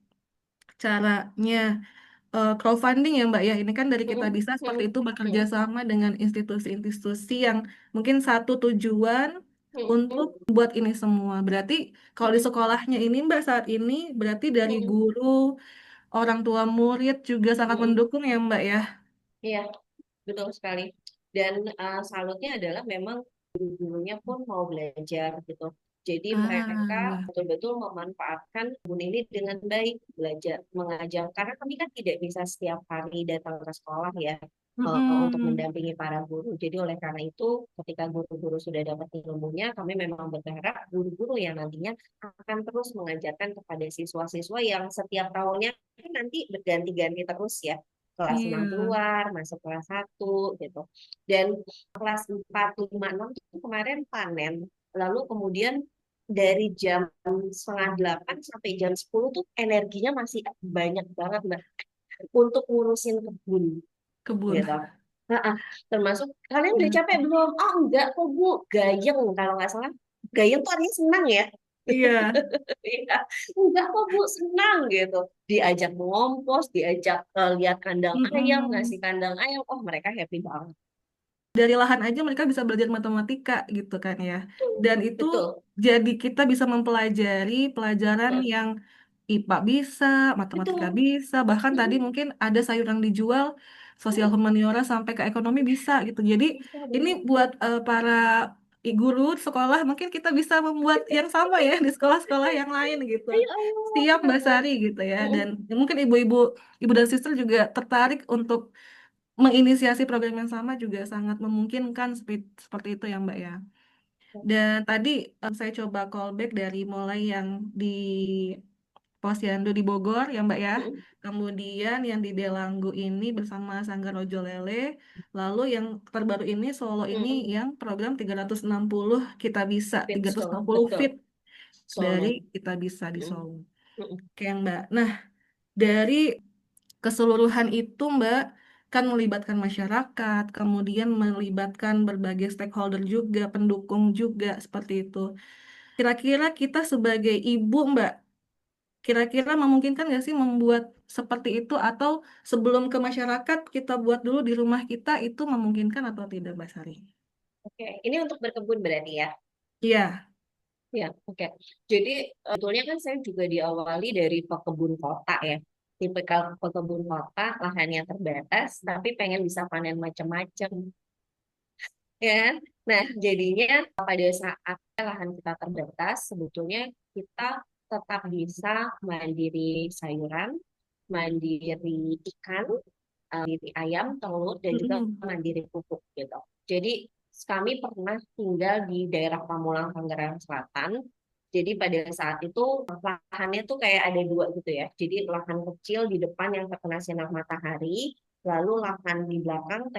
caranya crowdfunding ya Mbak ya. Ini kan dari kita Mm-mm. bisa seperti itu bekerja Mm-mm. sama dengan institusi-institusi yang mungkin satu tujuan untuk Mm-mm. buat ini semua. Berarti kalau di sekolahnya ini Mbak saat ini berarti dari Mm-mm. guru, orang tua murid juga sangat Mm-mm. mendukung ya Mbak ya. Iya, betul sekali. Dan salutnya adalah memang guru-gurunya pun mau belajar gitu. Jadi Ah, mereka iya. betul-betul memanfaatkan kebun ini dengan baik, belajar, mengajar. Karena kami kan tidak bisa setiap hari datang ke sekolah ya, untuk Mm-mm. mendampingi para guru. Jadi oleh karena itu, ketika guru-guru sudah dapat ilmunya, kami memang berharap guru-guru yang nantinya akan terus mengajarkan kepada siswa-siswa yang setiap tahunnya kan nanti berganti-ganti terus ya, kelas 6 Iya, keluar, masuk kelas 1 gitu. Dan kelas 4 5 6 itu kemarin panen. Lalu kemudian dari jam setengah 8 sampai jam 10 tuh energinya masih banyak banget Mbak untuk ngurusin kebun kebun. gitu. Nah, termasuk kalian udah Ya. capek belum? Oh enggak kok Bu, gayeng kalau nggak salah. Gayeng tuh artinya senang ya. Iya. Iya, enggak kok Bu, senang gitu. Diajak mengompos, diajak lihat kandang ayam, ngasih Mm-mm. kandang ayam, oh mereka happy banget. Dari lahan aja mereka bisa belajar matematika gitu kan ya. Dan itu Betul, jadi kita bisa mempelajari pelajaran betul, yang IPA bisa, matematika betul. bisa, bahkan tadi Mm-mm, mungkin ada sayur yang dijual, sosial mm-mm. humaniora sampai ke ekonomi bisa gitu. Jadi Bisa ini benar. buat para guru sekolah mungkin kita bisa membuat yang sama ya di sekolah-sekolah yang lain gitu. Ayo, ayo, Siap kita Mbak buat. Sari gitu ya. Dan Mm-mm. mungkin ibu dan sister juga tertarik untuk menginisiasi program yang sama juga sangat memungkinkan seperti itu ya Mbak ya. Dan tadi saya coba callback dari mulai yang di Posyandu di Bogor ya Mbak ya. Mm-mm. Kemudian yang di Delanggu ini bersama Sanggar Ojo Lele. Lalu yang terbaru ini Solo ini Mm-mm. yang program 360 Kita Bisa, Fit tiga ratus enam Solo, puluh betul. fit dari Solo. Kita Bisa di Mm-mm. Solo. Mm-mm. Oke Mbak. Nah, dari keseluruhan itu, Mbak, kan melibatkan masyarakat, kemudian melibatkan berbagai stakeholder juga, pendukung juga, seperti itu. Kira-kira kita sebagai ibu, Mbak, kira-kira memungkinkan nggak sih membuat seperti itu, atau sebelum ke masyarakat, kita buat dulu di rumah kita, itu memungkinkan atau tidak, Mbak Sari? Oke, ini untuk berkebun berarti ya. Iya. Ya, oke. Jadi sebetulnya kan saya juga diawali dari pekebun kota ya. Tipikal pekebun kota, lahannya terbatas, tapi pengen bisa panen macam-macam, ya kan? Nah, jadinya pada saat lahan kita terbatas, sebetulnya kita tetap bisa mandiri sayuran, mandiri ikan, mandiri ayam, telur, dan juga Mm-mm. mandiri pupuk gitu. Jadi kami pernah tinggal di daerah Pamulang, Tangerang Selatan. Jadi pada saat itu lahannya tuh kayak ada dua gitu ya. Jadi lahan kecil di depan yang terkena sinar matahari, lalu lahan di belakang,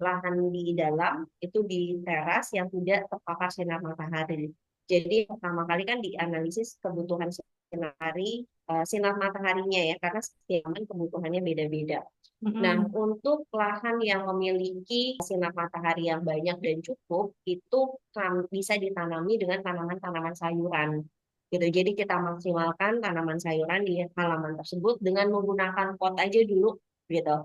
lahan di dalam itu di teras yang tidak terpapar sinar matahari. Jadi pertama kali kan dianalisis kebutuhan sinar mataharinya ya, karena setiap kebutuhannya beda-beda. Nah, Mm-mm. untuk lahan yang memiliki sinar matahari yang banyak dan cukup, itu bisa ditanami dengan tanaman-tanaman sayuran. Gitu. Jadi kita maksimalkan tanaman sayuran di halaman tersebut dengan menggunakan pot aja dulu, gitu.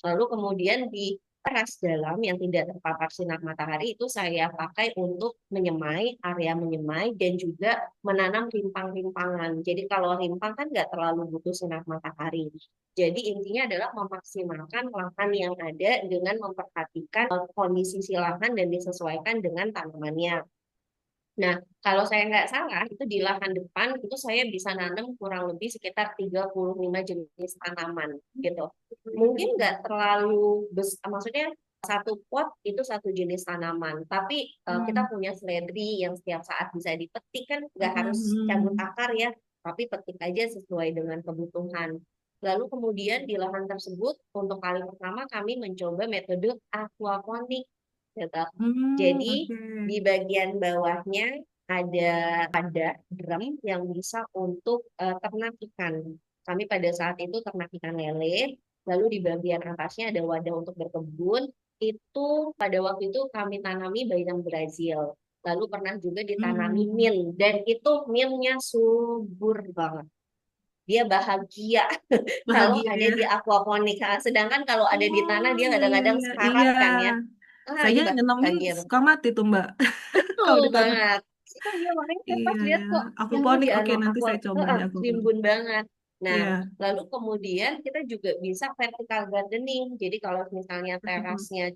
Lalu kemudian di teras dalam yang tidak terpapar sinar matahari itu saya pakai untuk menyemai, area menyemai, dan juga menanam rimpang-rimpangan. Jadi kalau rimpang kan nggak terlalu butuh sinar matahari. Jadi intinya adalah memaksimalkan lahan yang ada dengan memperhatikan kondisi si lahan dan disesuaikan dengan tanamannya. Nah, kalau saya nggak salah, itu di lahan depan itu saya bisa nanam kurang lebih sekitar 35 jenis tanaman gitu. Mungkin nggak terlalu besar, maksudnya satu pot itu satu jenis tanaman, tapi kita Mm. punya seledri yang setiap saat bisa dipetik kan nggak harus cabut Mm-mm. akar ya, tapi petik aja sesuai dengan kebutuhan. Lalu kemudian di lahan tersebut untuk kali pertama kami mencoba metode aquaponik gitu. Jadi Oke. di bagian bawahnya ada drum yang bisa untuk ternak ikan. Kami pada saat itu ternak ikan lele, lalu di bagian atasnya ada wadah untuk berkebun. Itu pada waktu itu kami tanami bayam Brazil. Lalu pernah juga ditanami Mm. mint dan itu mintnya subur banget. Dia bahagia kalau Bahagia ada ya. di aquaponik. Nah, sedangkan kalau ada di tanah Oh dia kadang-kadang iya, sekarat iya. kan ya. Ah, Saya ini nyenemin bahagia. suka mati tuh Mbak. Betul Kalau di tanah. banget. Itu dia makanya saya Iya pas lihat ya. kok, ya Allah Aquaponik. di Oke, nanti saya coba di aquaponik. rimbun banget. Nah, Iya. lalu kemudian kita juga bisa vertical gardening. Jadi kalau misalnya Mm. terasnya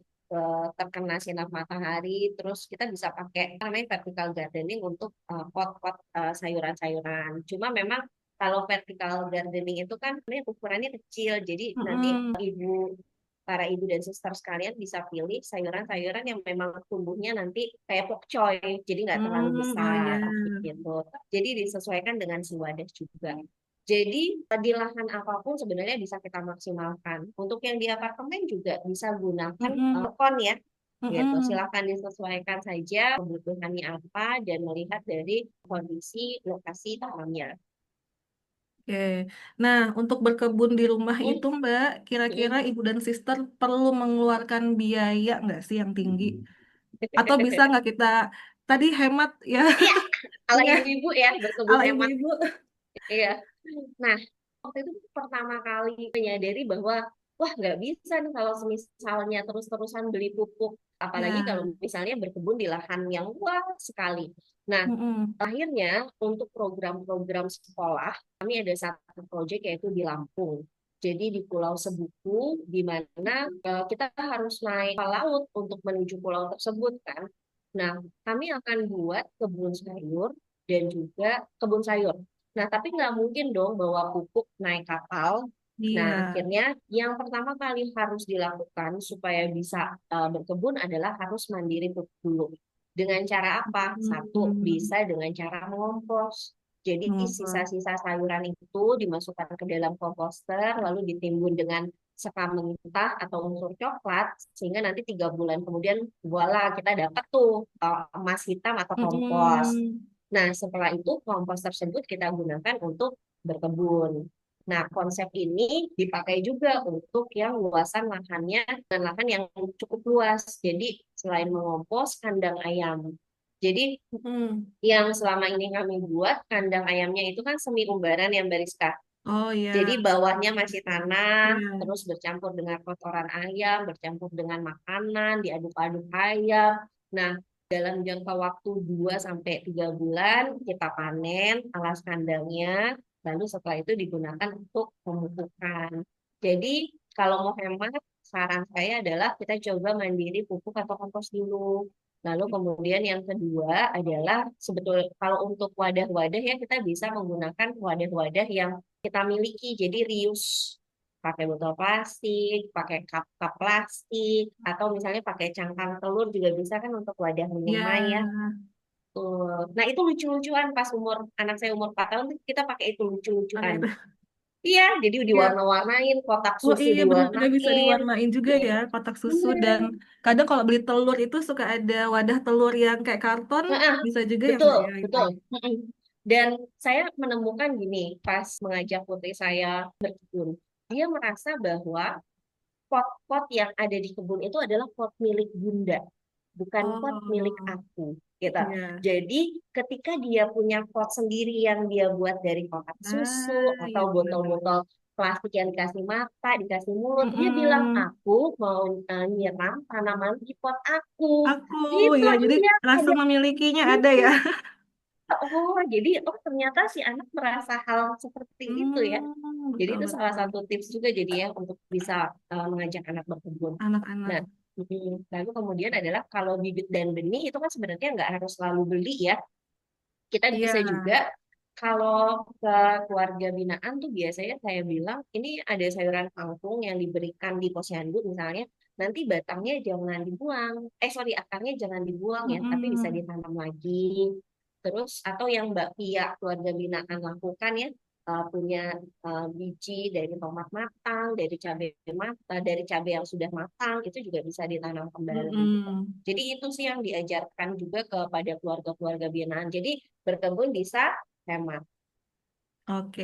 terkena sinar matahari, terus kita bisa pakai namanya vertical gardening untuk pot-pot sayuran-sayuran. Cuma memang kalau vertical gardening itu kan sebenarnya ukurannya kecil, jadi nanti Mm-mm. para ibu dan suster sekalian bisa pilih sayuran-sayuran yang memang tumbuhnya nanti kayak pokcoy, jadi nggak terlalu Oh iya. besar gitu. Jadi disesuaikan dengan si wadah juga. Jadi di lahan apapun sebenarnya bisa kita maksimalkan. Untuk yang di apartemen juga bisa gunakan Mm-mm. balkon ya, gitu. Mm-mm. Silahkan disesuaikan saja kebutuhannya apa dan melihat dari kondisi lokasi tanamnya. Oke. Nah, untuk berkebun di rumah Hmm, itu, Mbak, kira-kira hmm. ibu dan sister perlu mengeluarkan biaya nggak sih yang tinggi? Atau bisa nggak kita tadi hemat ya? Iya, ala Iya, ibu-ibu ya berkebun ala hemat. ibu-ibu. Iya. Nah, waktu itu pertama kali menyadari bahwa wah nggak bisa nih kalau misalnya terus-terusan beli pupuk, apalagi kalau Ya. misalnya berkebun di lahan yang luas sekali. Nah, Mm-mm. akhirnya untuk program-program sekolah, kami ada satu proyek yaitu di Lampung. Jadi di Pulau Sebuku, di mana kita harus naik ke laut untuk menuju pulau tersebut kan. Nah, kami akan buat kebun sayur dan juga kebun sayur. Nah, tapi nggak mungkin dong bawa pupuk naik kapal. Nah, Iya. akhirnya yang pertama kali harus dilakukan supaya bisa berkebun adalah harus mandiri pupuk dulu. Dengan cara apa? Satu, Mm-mm. bisa dengan cara mengompos. Jadi Ngompos. sisa-sisa sayuran itu dimasukkan ke dalam komposter, lalu ditimbun dengan sekam mentah atau unsur coklat, sehingga nanti 3 bulan kemudian, voila, kita dapat tuh emas hitam atau kompos. Mm-mm. Nah, setelah itu kompos tersebut kita gunakan untuk berkebun. Nah, konsep ini dipakai juga untuk yang luasan lahannya dan lahan yang cukup luas. Jadi, selain mengompos, kandang ayam. Jadi, Mm-mm. yang selama ini kami buat, kandang ayamnya itu kan semi umbaran yang Bariska. Oh Jadi iya. bawahnya masih tanah, Iya. terus bercampur dengan kotoran ayam, bercampur dengan makanan, diaduk-aduk ayam. Nah, dalam jangka waktu 2 sampai 3 bulan kita panen alas kandangnya, lalu setelah itu digunakan untuk pemupukan. Jadi kalau mau hemat, saran saya adalah kita coba mandiri pupuk atau kompos dulu. Lalu kemudian yang kedua adalah sebetulnya kalau untuk wadah-wadah ya kita bisa menggunakan wadah-wadah yang kita miliki. Jadi reuse, pakai botol plastik, pakai cup-cup plastik, atau misalnya pakai cangkang telur juga bisa kan untuk wadah menyemai ya. Ya. Tuh. Nah itu lucu-lucuan pas anak saya umur 4 tahun kita pakai itu Oke lucu-lucuan. itu. Iya, jadi Ya. diwarna-warnain, kotak Oh susu iya benar-benar bisa diwarnain. diwarnain juga ya kotak susu dan Bener. kadang kalau beli telur itu suka ada wadah telur yang kayak karton Heeh, bisa juga ya Mbak betul, ya itu. betul. Mm-mm. Dan saya menemukan gini, pas mengajak putri saya berkebun, dia merasa bahwa pot-pot yang ada di kebun itu adalah pot milik Bunda, bukan pot milik Oh, aku, gitu. iya. Jadi ketika dia punya pot sendiri yang dia buat dari kotak susu Ah, atau iya benar-benar. botol-botol plastik yang dikasih mata, dikasih mulut, dia bilang Mm-mm. aku mau nyiram tanaman di pot aku. Aku, Gitu, ya jadi iya. rasa Ada memilikinya ada gitu. ya. Jadi ternyata si anak merasa hal seperti itu ya. Jadi itu salah Betul-betul. satu tips juga jadi ya untuk bisa mengajak anak berkebun. Anak-anak. Nah, lalu kemudian adalah kalau bibit dan benih itu kan sebenarnya nggak harus selalu beli ya. Kita Iya. bisa juga kalau ke keluarga binaan tuh biasanya saya bilang ini ada sayuran kangkung yang diberikan di posyandu misalnya, nanti batangnya jangan dibuang. Sorry, akarnya jangan dibuang ya, tapi bisa Mm-mm. ditanam lagi. Terus atau yang Mbak Pia keluarga binaan lakukan ya, punya biji dari tomat matang, dari cabai matang, dari cabai yang sudah matang itu juga bisa ditanam kembali gitu. Mm-mm. Jadi itu sih yang diajarkan juga kepada keluarga-keluarga binaan. Jadi berkebun bisa hemat. Oke,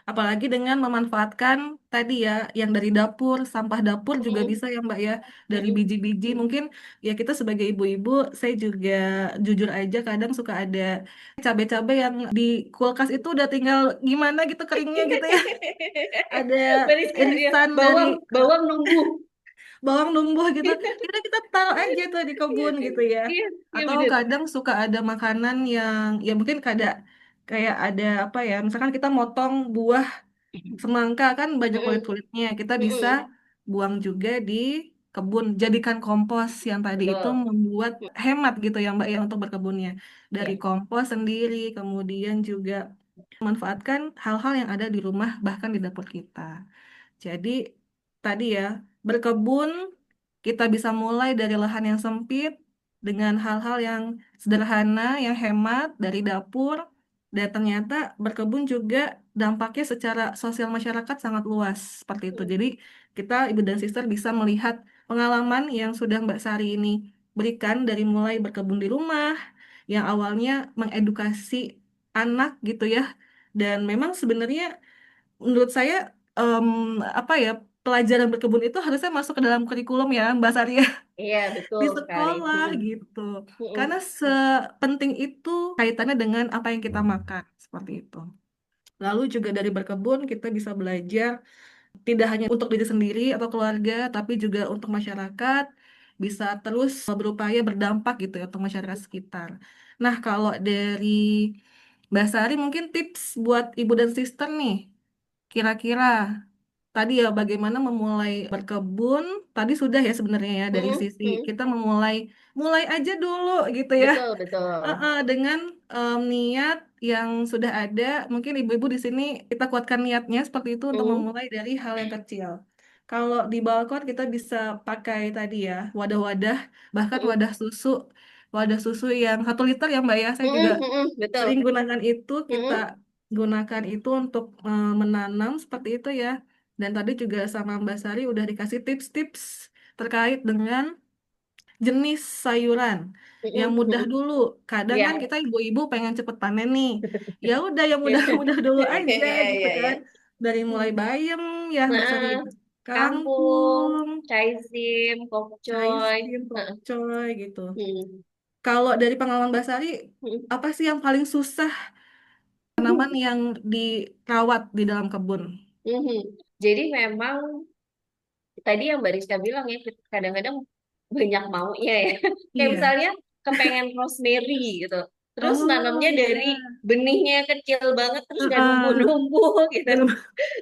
apalagi dengan memanfaatkan tadi ya, yang dari dapur, sampah dapur juga Mm-mm, bisa ya Mbak ya, dari mm-mm, biji-biji. Mungkin ya kita sebagai ibu-ibu, saya juga jujur aja kadang suka ada cabai-cabai yang di kulkas itu udah tinggal gimana gitu keringnya gitu ya. Ada Benar ya, irisan dari bawang bawang numbuh. bawang numbuh gitu, kita taruh aja tuh di kebun gitu ya. Iya, iya Atau benar. kadang suka ada makanan yang ya mungkin kayak ada apa ya, misalkan kita motong buah semangka kan banyak Mm-mm, kulit-kulitnya. Kita bisa mm-mm, buang juga di kebun, jadikan kompos yang tadi itu betul. membuat hemat gitu ya Mbak ya untuk berkebunnya. Dari Ya. kompos sendiri, kemudian juga memanfaatkan hal-hal yang ada di rumah bahkan di dapur kita. Jadi tadi ya, berkebun kita bisa mulai dari lahan yang sempit dengan hal-hal yang sederhana, yang hemat dari dapur, dan ternyata berkebun juga dampaknya secara sosial masyarakat sangat luas seperti itu. Jadi kita ibu dan sister bisa melihat pengalaman yang sudah Mbak Sari ini berikan dari mulai berkebun di rumah, yang awalnya mengedukasi anak gitu ya. Dan memang sebenarnya menurut saya em, apa ya, pelajaran berkebun itu harusnya masuk ke dalam kurikulum ya Mbak Sari ya, Iya, betul di sekali. sekolah Mm-mm, gitu. Karena mm-mm. sepenting itu kaitannya dengan apa yang kita makan seperti itu. Lalu juga dari berkebun kita bisa belajar tidak hanya untuk diri sendiri atau keluarga, tapi juga untuk masyarakat, bisa terus berupaya berdampak gitu ya untuk masyarakat sekitar. Nah, kalau dari Mbak Sari mungkin tips buat ibu dan sister nih, kira-kira tadi ya bagaimana memulai berkebun, tadi sudah ya sebenarnya ya dari Mm-mm, sisi mm. kita mulai aja dulu gitu ya. Betul, betul. Dengan niat yang sudah ada, mungkin ibu-ibu di sini kita kuatkan niatnya seperti itu untuk Mm, memulai dari hal yang kecil. Kalau di balkon kita bisa pakai tadi ya wadah-wadah, bahkan mm, wadah susu yang 1 liter ya Mbak ya. Saya juga mm, mm, betul. sering gunakan itu, kita Mm, gunakan itu untuk menanam seperti itu ya. Dan tadi juga sama Mbak Sari udah dikasih tips-tips terkait dengan jenis sayuran yang mm, mudah mm. dulu. Kadang kan Iya. kita ibu-ibu pengen cepet panen nih. Ya udah yang Iya, mudah-mudah dulu aja iya, gitu iya, iya. kan. Dari mulai bayam ya Mbak Sari, Nah, kangkung, kangkung, caizim, pokcoy. caistim, Nah, pokcoy gitu. mm, Kalau dari pengalaman Mbak Sari, mm. apa sih yang paling susah tanaman yang dirawat di dalam kebun? Mhm. Jadi memang tadi yang Mbak Rizka bilang ya, kadang-kadang banyak maunya ya. Kayak Iya. misalnya kepengen rosemary gitu. Terus Oh nanamnya iya. dari benihnya kecil banget, terus udah Heeh. numbuh-numbuh gitu. Dalam.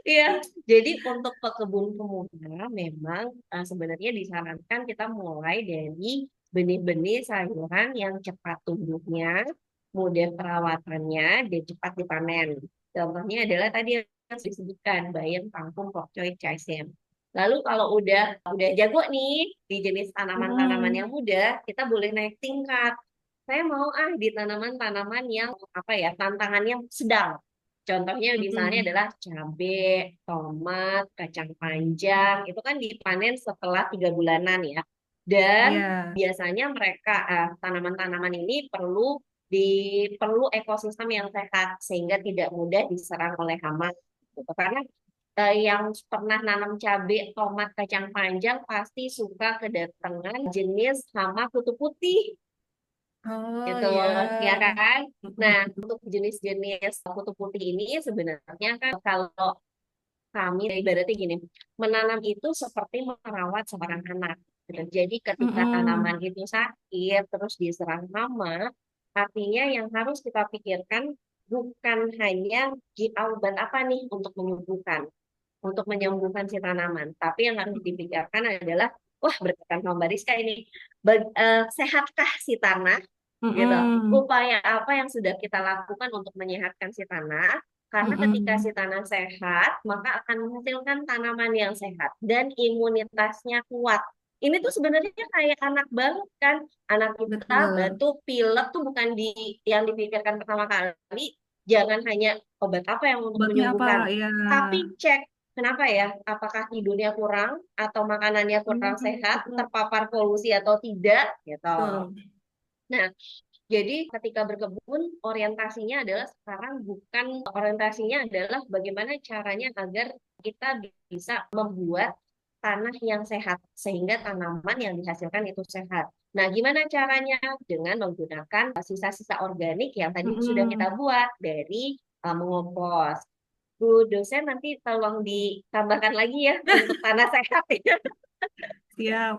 Iya, jadi untuk pekebun pemula memang sebenarnya disarankan kita mulai dari benih-benih sayuran yang cepat tumbuhnya, mudah perawatannya, dan cepat dipanen. Contohnya adalah tadi yang disebutkan bayam, kangkung, pokcoy, caisem. Lalu kalau udah jago nih di jenis tanaman-tanaman yang Hmm. mudah, kita boleh naik tingkat. Saya mau di tanaman-tanaman yang apa ya, tantangannya sedang. Contohnya misalnya Hmm. adalah cabai, tomat, kacang panjang, itu kan dipanen setelah 3 bulanan ya. Dan Iya. biasanya mereka tanaman-tanaman ini perlu ekosistem yang sehat sehingga tidak mudah diserang oleh hama. Gitu. Karena yang pernah nanam cabai, tomat, kacang panjang pasti suka kedatangan jenis hama kutu putih Oh gitu, ya ya. kan? Nah, Mm-mm. untuk jenis-jenis kutu putih ini sebenarnya kan kalau kami ibaratnya gini, menanam itu seperti merawat seorang anak, gitu. Jadi ketika tanaman Mm-mm. itu sakit terus diserang hama, artinya yang harus kita pikirkan bukan hanya obat apa nih untuk menyembuhkan si tanaman, tapi yang harus dipikirkan adalah wah berkaitan sama Bariska ini, sehatkah si tanah gitu. Mm-mm. Upaya apa yang sudah kita lakukan untuk menyehatkan si tanah? Karena ketika si Mm-mm. tanah sehat, maka akan menghasilkan tanaman yang sehat dan imunitasnya kuat. Ini tuh sebenarnya kayak anak banget kan. Anak kita Betul. batuk, pilek tuh bukan yang dipikirkan pertama kali. Jangan hanya obat apa yang untuk Obatnya apa? menyembuhkan, Ya. tapi cek kenapa ya? Apakah tidurnya kurang atau makanannya kurang sehat, Betul. terpapar polusi atau tidak, gitu. Betul. Nah, jadi ketika berkebun, orientasinya adalah bagaimana caranya agar kita bisa membuat tanah yang sehat sehingga tanaman yang dihasilkan itu sehat. Nah, gimana caranya? Dengan menggunakan sisa-sisa organik yang tadi sudah kita Mm-mm. buat dari mengompos. Bu dosen nanti tolong ditambahkan lagi ya untuk tanah sehat ya. Siap.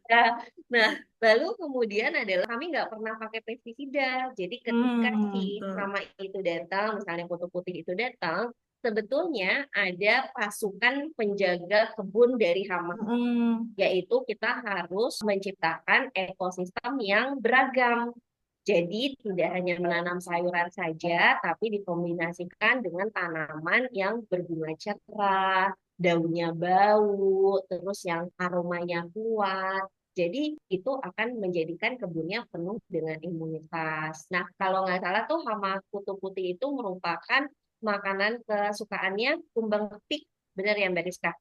Nah, nah, lalu kemudian adalah kami nggak pernah pakai pestisida. Jadi ketika si Betul. hama itu datang, misalnya kutu putih itu datang, sebetulnya ada pasukan penjaga kebun dari hama, Mm-mm. yaitu kita harus menciptakan ekosistem yang beragam. Jadi tidak hanya menanam sayuran saja, tapi dikombinasikan dengan tanaman yang berbunga cerah, daunnya bau, terus yang aromanya kuat. Jadi itu akan menjadikan kebunnya penuh dengan imunitas. Nah, kalau nggak salah tuh hama kutu putih itu merupakan makanan kesukaannya kumbang kepik. Benar ya Mbak Rizka?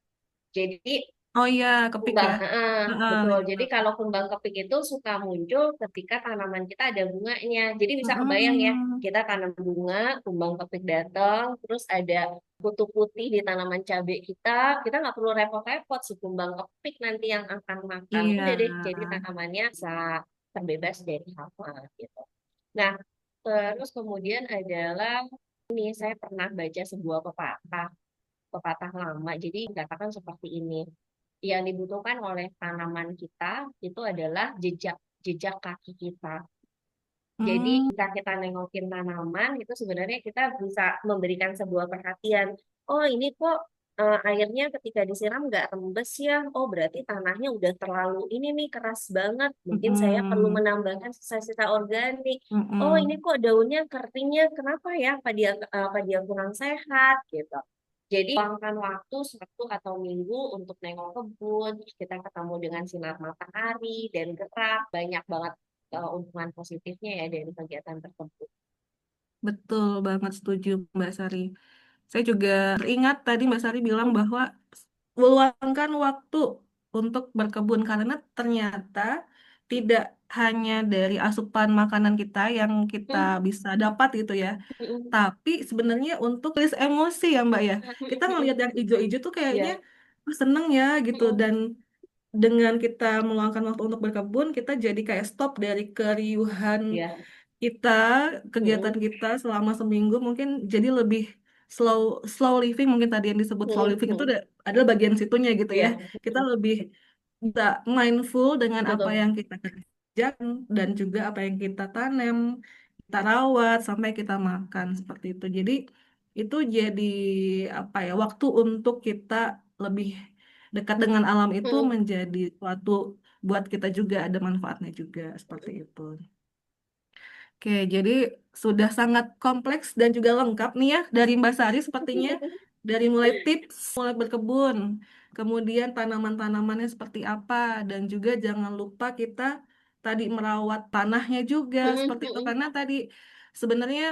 Jadi Oh iya, kepik kumbang, ya. Heeh, betul. Jadi betul. kalau kumbang kepik itu suka muncul ketika tanaman kita ada bunganya. Jadi bisa kebayang ya, Mm-mm. kita tanam bunga, kumbang kepik datang, terus ada kutu putih di tanaman cabai kita nggak perlu repot-repot si kumbang kepik nanti yang akan makan. Iya. Udah deh, jadi tanamannya bisa terbebas dari hama gitu. Nah, terus kemudian adalah ini saya pernah baca sebuah pepatah lama. Jadi dikatakan seperti ini, yang dibutuhkan oleh tanaman kita itu adalah jejak jejak kaki kita. Jadi Hmm. jika kita nengokin tanaman itu sebenarnya kita bisa memberikan sebuah perhatian. Oh ini kok airnya ketika disiram nggak rembes ya? Oh berarti tanahnya udah terlalu ini nih keras banget. Mungkin saya perlu Mm-mm. menambahkan sisa-sisa organik. Oh ini Mm-mm. kok daunnya keringnya kenapa ya? Apa dia kurang sehat gitu. Jadi luangkan waktu 1 atau 2 minggu untuk nengok kebun, kita ketemu dengan sinar matahari dan gerak, banyak banget hubungan positifnya ya dari kegiatan tersebut. Betul banget, setuju Mbak Sari. Saya juga teringat tadi Mbak Sari bilang bahwa meluangkan waktu untuk berkebun karena ternyata tidak hanya dari asupan makanan kita yang kita Hmm, bisa dapat gitu ya, hmm, tapi sebenarnya untuk rilis emosi ya Mbak ya. Kita hmm, ngelihat yang hijau-hijau tuh kayaknya ya, seneng ya gitu, hmm, dan dengan kita meluangkan waktu untuk berkebun, kita jadi kayak stop dari keriuhan ya, kita, kegiatan hmm, kita selama seminggu mungkin jadi lebih slow slow living, mungkin tadi yang disebut slow hmm, living itu hmm, adalah bagian situnya gitu ya. ya, Kita lebih bisa mindful dengan apa betul. yang kita kerjakan dan juga apa yang kita tanam, kita rawat sampai kita makan seperti itu. Jadi itu jadi apa ya, waktu untuk kita lebih dekat dengan alam itu Hmm, menjadi suatu buat kita juga ada manfaatnya juga seperti itu. Oke, jadi sudah sangat kompleks dan juga lengkap nih ya dari Mbak Sari sepertinya. Dari mulai tips, mulai berkebun, kemudian tanaman-tanamannya seperti apa, dan juga jangan lupa kita tadi merawat tanahnya juga hmm, seperti itu. hmm, Karena tadi sebenarnya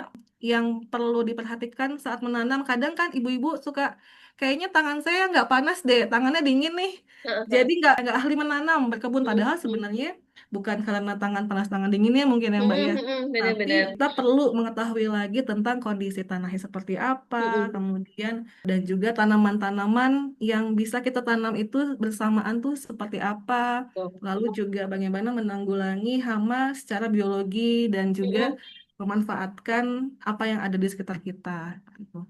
yang perlu diperhatikan saat menanam, kadang kan ibu-ibu suka kayaknya tangan saya nggak panas deh, tangannya dingin nih. Jadi nggak ahli menanam berkebun. Padahal sebenarnya bukan karena tangan panas tangan dinginnya mungkin ya Mbak ya. Benar-benar. Tapi kita perlu mengetahui lagi tentang kondisi tanahnya seperti apa, kemudian dan juga tanaman-tanaman yang bisa kita tanam itu bersamaan tuh seperti apa. Lalu juga bagaimana menanggulangi hama secara biologi dan juga memanfaatkan apa yang ada di sekitar kita. Gitu.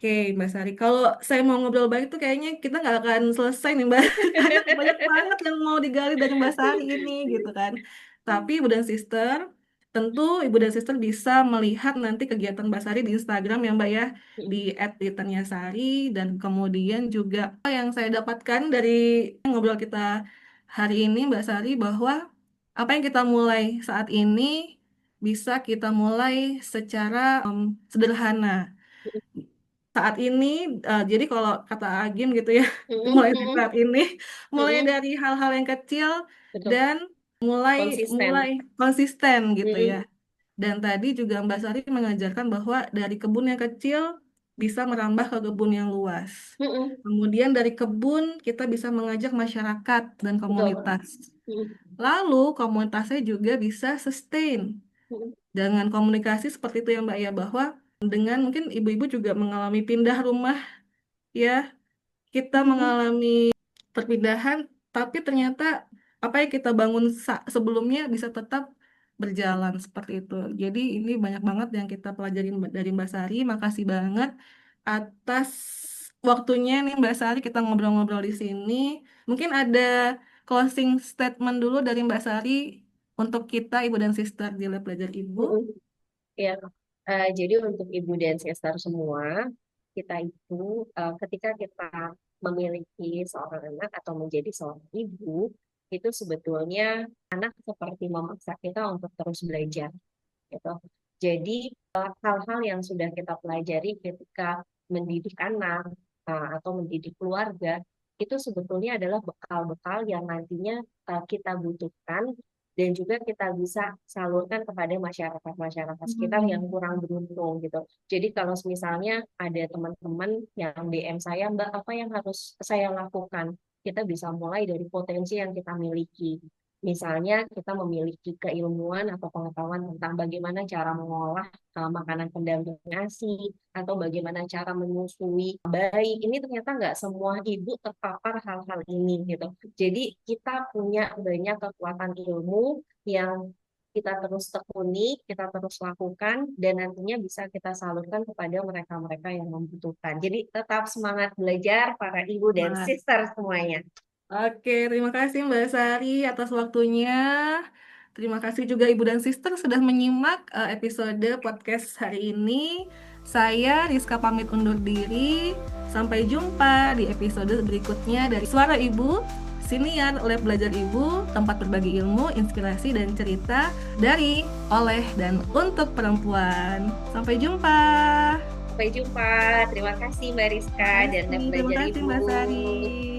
Oke, Mbak Sari. Kalau saya mau ngobrol baik tuh kayaknya kita nggak akan selesai nih, Mbak. Karena banyak banget yang mau digali dari Mbak Sari ini, gitu kan. Tapi Ibu dan Sister, tentu Ibu dan Sister bisa melihat nanti kegiatan Mbak Sari di Instagram ya, Mbak ya, di @liternyasari dan kemudian juga apa yang saya dapatkan dari ngobrol kita hari ini, Mbak Sari, bahwa apa yang kita mulai saat ini bisa kita mulai secara sederhana saat ini. Jadi kalau kata Agim gitu ya, mulai dari saat ini, mulai dari hal-hal yang kecil Betul. dan mulai Konsisten. konsisten gitu ya. Dan tadi juga Mbak Sari mengajarkan bahwa dari kebun yang kecil bisa merambah ke kebun yang luas. Kemudian dari kebun kita bisa mengajak masyarakat dan Betul. komunitas. Lalu komunitasnya juga bisa sustain dengan komunikasi seperti itu ya Mbak ya, bahwa dengan mungkin ibu-ibu juga mengalami pindah rumah ya, kita mengalami perpindahan, tapi ternyata apa yang kita bangun sebelumnya bisa tetap berjalan seperti itu. Jadi ini banyak banget yang kita pelajari dari Mbak Sari. Makasih banget atas waktunya nih Mbak Sari, kita ngobrol-ngobrol di sini. Mungkin ada closing statement dulu dari Mbak Sari untuk kita Ibu dan Sister di Lab Belajar Ibu. Ya, jadi untuk ibu dan sister semua, kita itu ketika kita memiliki seorang anak atau menjadi seorang ibu, itu sebetulnya anak seperti memaksa kita untuk terus belajar, gitu. Jadi hal-hal yang sudah kita pelajari ketika mendidik anak atau mendidik keluarga, itu sebetulnya adalah bekal-bekal yang nantinya kita butuhkan dan juga kita bisa salurkan kepada masyarakat-masyarakat sekitar yang kurang beruntung gitu. Jadi kalau misalnya ada teman-teman yang DM saya, Mbak, apa yang harus saya lakukan? Kita bisa mulai dari potensi yang kita miliki. Misalnya kita memiliki keilmuan atau pengetahuan tentang bagaimana cara mengolah makanan pendamping ASI atau bagaimana cara menyusui bayi. Ini ternyata nggak semua ibu terpapar hal-hal ini gitu. Jadi kita punya banyak kekuatan ilmu yang kita terus tekuni, kita terus lakukan, dan nantinya bisa kita salurkan kepada mereka-mereka yang membutuhkan. Jadi tetap semangat belajar para ibu dan sister semuanya. Oke, terima kasih Mbak Sari atas waktunya. Terima kasih juga Ibu dan Sister sudah menyimak episode podcast hari ini. Saya Rizka pamit undur diri. Sampai jumpa di episode berikutnya dari Suara Ibu, Siniar Lab Belajar Ibu, tempat berbagi ilmu, inspirasi, dan cerita dari, oleh, dan untuk perempuan. Sampai jumpa. Sampai jumpa. Terima kasih Mbak Rizka dan Lab Belajar Ibu. Terima kasih Mbak Sari.